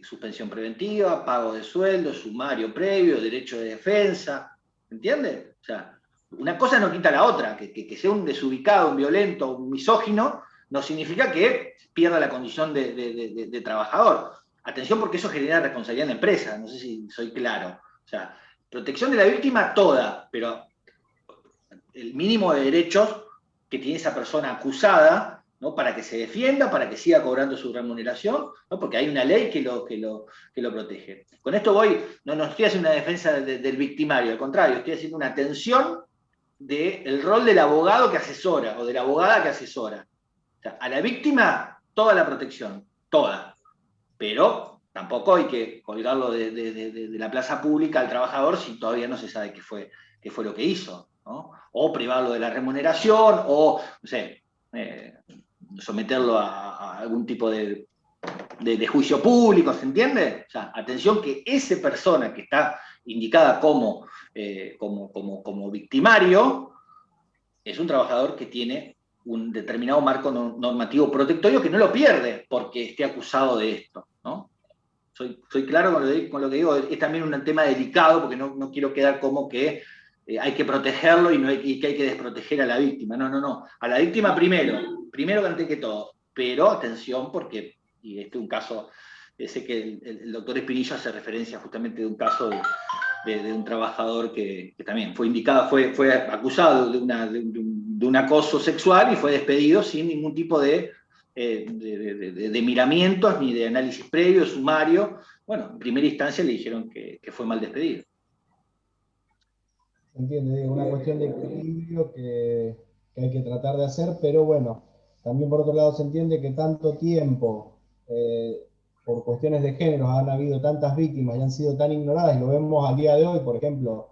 suspensión preventiva, pago de sueldo, sumario previo, derecho de defensa, ¿entiende? O sea, una cosa no quita la otra, que sea un desubicado, un violento, un misógino, no significa que pierda la condición de trabajador. Atención, porque eso genera responsabilidad en la empresa, no sé si soy claro. O sea, protección de la víctima toda, pero el mínimo de derechos que tiene esa persona acusada, ¿no? Para que se defienda, para que siga cobrando su remuneración, ¿no? Porque hay una ley que lo protege. Con esto no estoy haciendo una defensa del victimario, al contrario, estoy haciendo una atención del rol del abogado que asesora o de la abogada que asesora. O sea, a la víctima, toda la protección, toda. Pero tampoco hay que colgarlo de la plaza pública al trabajador si todavía no se sabe qué fue lo que hizo, ¿no? O privarlo de la remuneración, o, no sé, someterlo a algún tipo de juicio público, ¿se entiende? O sea, atención que esa persona que está indicada como victimario es un trabajador que tiene un determinado marco normativo protectorio que no lo pierde porque esté acusado de esto, ¿no? Soy claro con lo que digo, es también un tema delicado porque no quiero quedar como que hay que protegerlo y que hay que desproteger a la víctima. No. A la víctima primero que antes que todo. Pero atención porque, y este es un caso, sé que el doctor Espinillo hace referencia justamente de un caso de un trabajador que también fue indicado, fue acusado de un acoso sexual y fue despedido sin ningún tipo de miramientos ni de análisis previo, sumario. Bueno, en primera instancia le dijeron que fue mal despedido. Se entiende, digo, una cuestión de equilibrio que hay que tratar de hacer, pero bueno, también por otro lado se entiende que tanto tiempo, por cuestiones de género, han habido tantas víctimas y han sido tan ignoradas, y lo vemos al día de hoy, por ejemplo,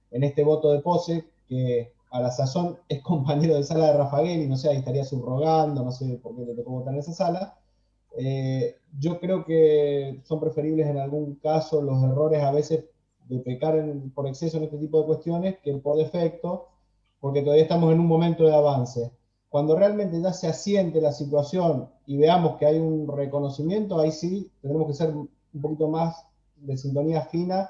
en este voto de Pose, que a la sazón es compañero de sala de Raffagueli, no sé, ahí estaría subrogando, no sé por qué le tocó votar en esa sala. Yo creo que son preferibles en algún caso los errores a veces de pecar por exceso en este tipo de cuestiones que por defecto, porque todavía estamos en un momento de avance. Cuando realmente ya se asiente la situación y veamos que hay un reconocimiento, ahí sí tendremos que ser un poquito más de sintonía fina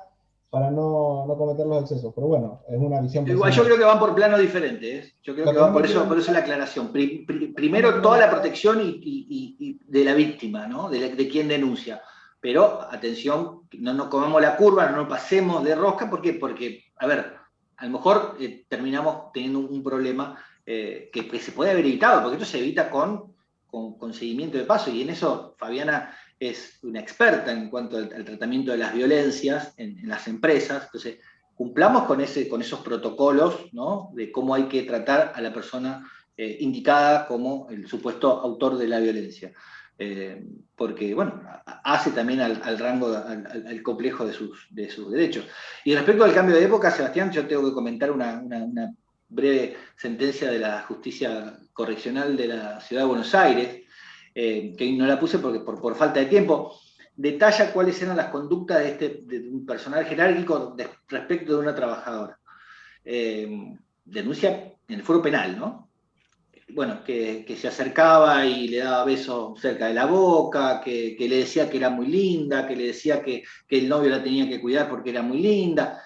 para no cometer los excesos. Pero bueno, es una visión personal. Igual yo creo que van por planos diferentes, ¿eh? Yo creo que van por eso la aclaración. Primero toda la protección y de la víctima, ¿no? De quien denuncia. Pero, atención, no nos comamos la curva, no nos pasemos de rosca. ¿Por qué? Porque, a ver, a lo mejor terminamos teniendo un problema que se puede haber evitado, porque esto se evita con seguimiento de paso, y en eso Fabiana es una experta en cuanto al tratamiento de las violencias en las empresas. Entonces, cumplamos con esos protocolos, ¿no? De cómo hay que tratar a la persona indicada como el supuesto autor de la violencia. Porque, bueno, hace también al rango, al complejo de sus derechos. Y respecto al cambio de época, Sebastián, yo tengo que comentar una breve sentencia de la justicia correccional de la Ciudad de Buenos Aires, que no la puse porque por falta de tiempo. Detalla cuáles eran las conductas de un personal jerárquico respecto de una trabajadora. Denuncia en el foro penal, ¿no? Bueno, que se acercaba y le daba besos cerca de la boca, que le decía que era muy linda, que le decía que el novio la tenía que cuidar porque era muy linda.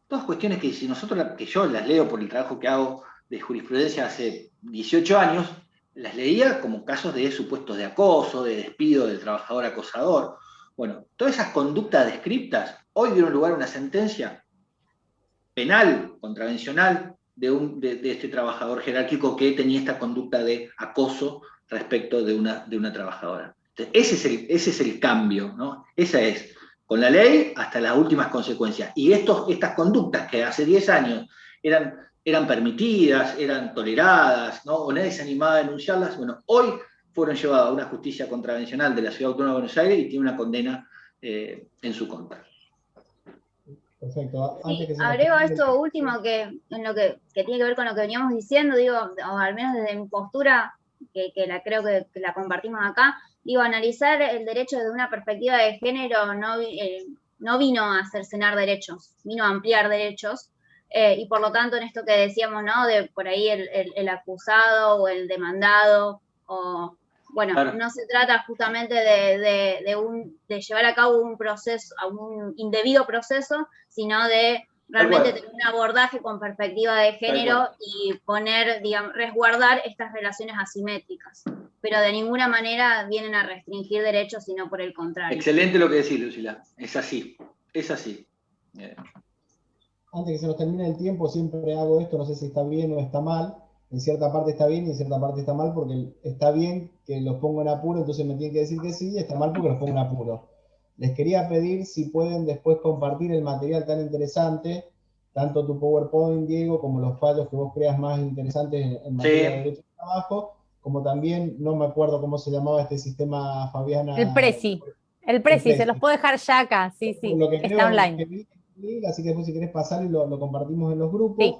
Todas cuestiones que que yo las leo por el trabajo que hago de jurisprudencia hace 18 años, las leía como casos de supuestos de acoso, de despido del trabajador acosador. Bueno, todas esas conductas descriptas hoy dieron lugar a una sentencia penal, contravencional, de este trabajador jerárquico que tenía esta conducta de acoso respecto de una trabajadora. Entonces, ese es el cambio, ¿no? Esa es, con la ley hasta las últimas consecuencias. Y estas conductas que hace 10 años eran permitidas, eran toleradas, ¿no? O nadie se animaba a denunciarlas, bueno, hoy fueron llevadas a una justicia contravencional de la Ciudad Autónoma de Buenos Aires y tiene una condena en su contra. Perfecto. Sí, agrego esto último que tiene que ver con lo que veníamos diciendo, digo, o al menos desde mi postura, que creo que la compartimos acá, digo, analizar el derecho desde una perspectiva de género no vino a cercenar derechos, vino a ampliar derechos. y por lo tanto en esto que decíamos, ¿no? De por ahí el acusado o el demandado, o bueno, Claro. no se trata justamente de llevar a cabo un proceso, un indebido proceso, sino de realmente tener un abordaje con perspectiva de género y poner, digamos, resguardar estas relaciones asimétricas, pero de ninguna manera vienen a restringir derechos, sino por el contrario. Excelente lo que decís, Lucila, es así, es así. Antes que se nos termine el tiempo, siempre hago esto, no sé si está bien o está mal. En cierta parte está bien y en cierta parte está mal, porque está bien que los pongo en apuro, entonces me tienen que decir que sí, y está mal porque los pongo en apuro. Les quería pedir si pueden después compartir el material tan interesante, tanto tu PowerPoint, Diego, como los fallos que vos creas más interesantes en materia de derecho de trabajo, como también, no me acuerdo cómo se llamaba este sistema, Fabiana. El Prezi, se los puedo dejar ya acá, sí, Lo que está creo online. que vi, así que después si querés pasar y lo compartimos en los grupos. Sí.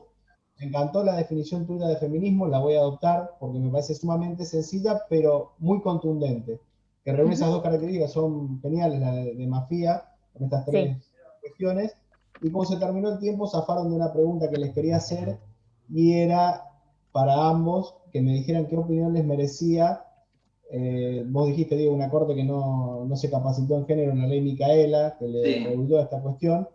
Me encantó la definición tuya de feminismo, la voy a adoptar porque me parece sumamente sencilla, pero muy contundente. Que reúne esas dos características, son geniales, la de Mafía, con estas tres cuestiones. Y como se terminó el tiempo, zafaron de una pregunta que les quería hacer, y era para ambos que me dijeran qué opinión les merecía. Vos dijiste, Diego, una corte que no se capacitó en género en la ley Micaela, que le rehuyó esta cuestión.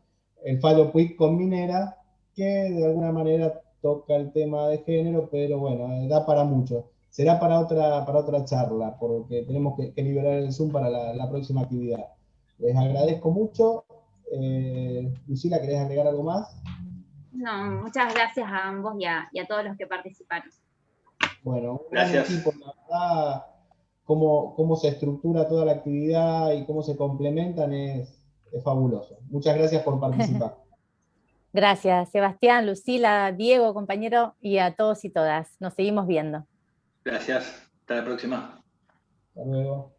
El fallo Puig con Minera, que de alguna manera toca el tema de género, pero bueno, da para mucho. Será para otra charla, porque tenemos que liberar el Zoom para la próxima actividad. Les agradezco mucho. Lucila, ¿querés agregar algo más? No, muchas gracias a ambos y a todos los que participaron. Bueno, un gran equipo, la verdad, cómo se estructura toda la actividad y cómo se complementan es fabuloso. Muchas gracias por participar. Gracias, Sebastián, Lucila, Diego, compañero, y a todos y todas. Nos seguimos viendo. Gracias, hasta la próxima. Hasta luego.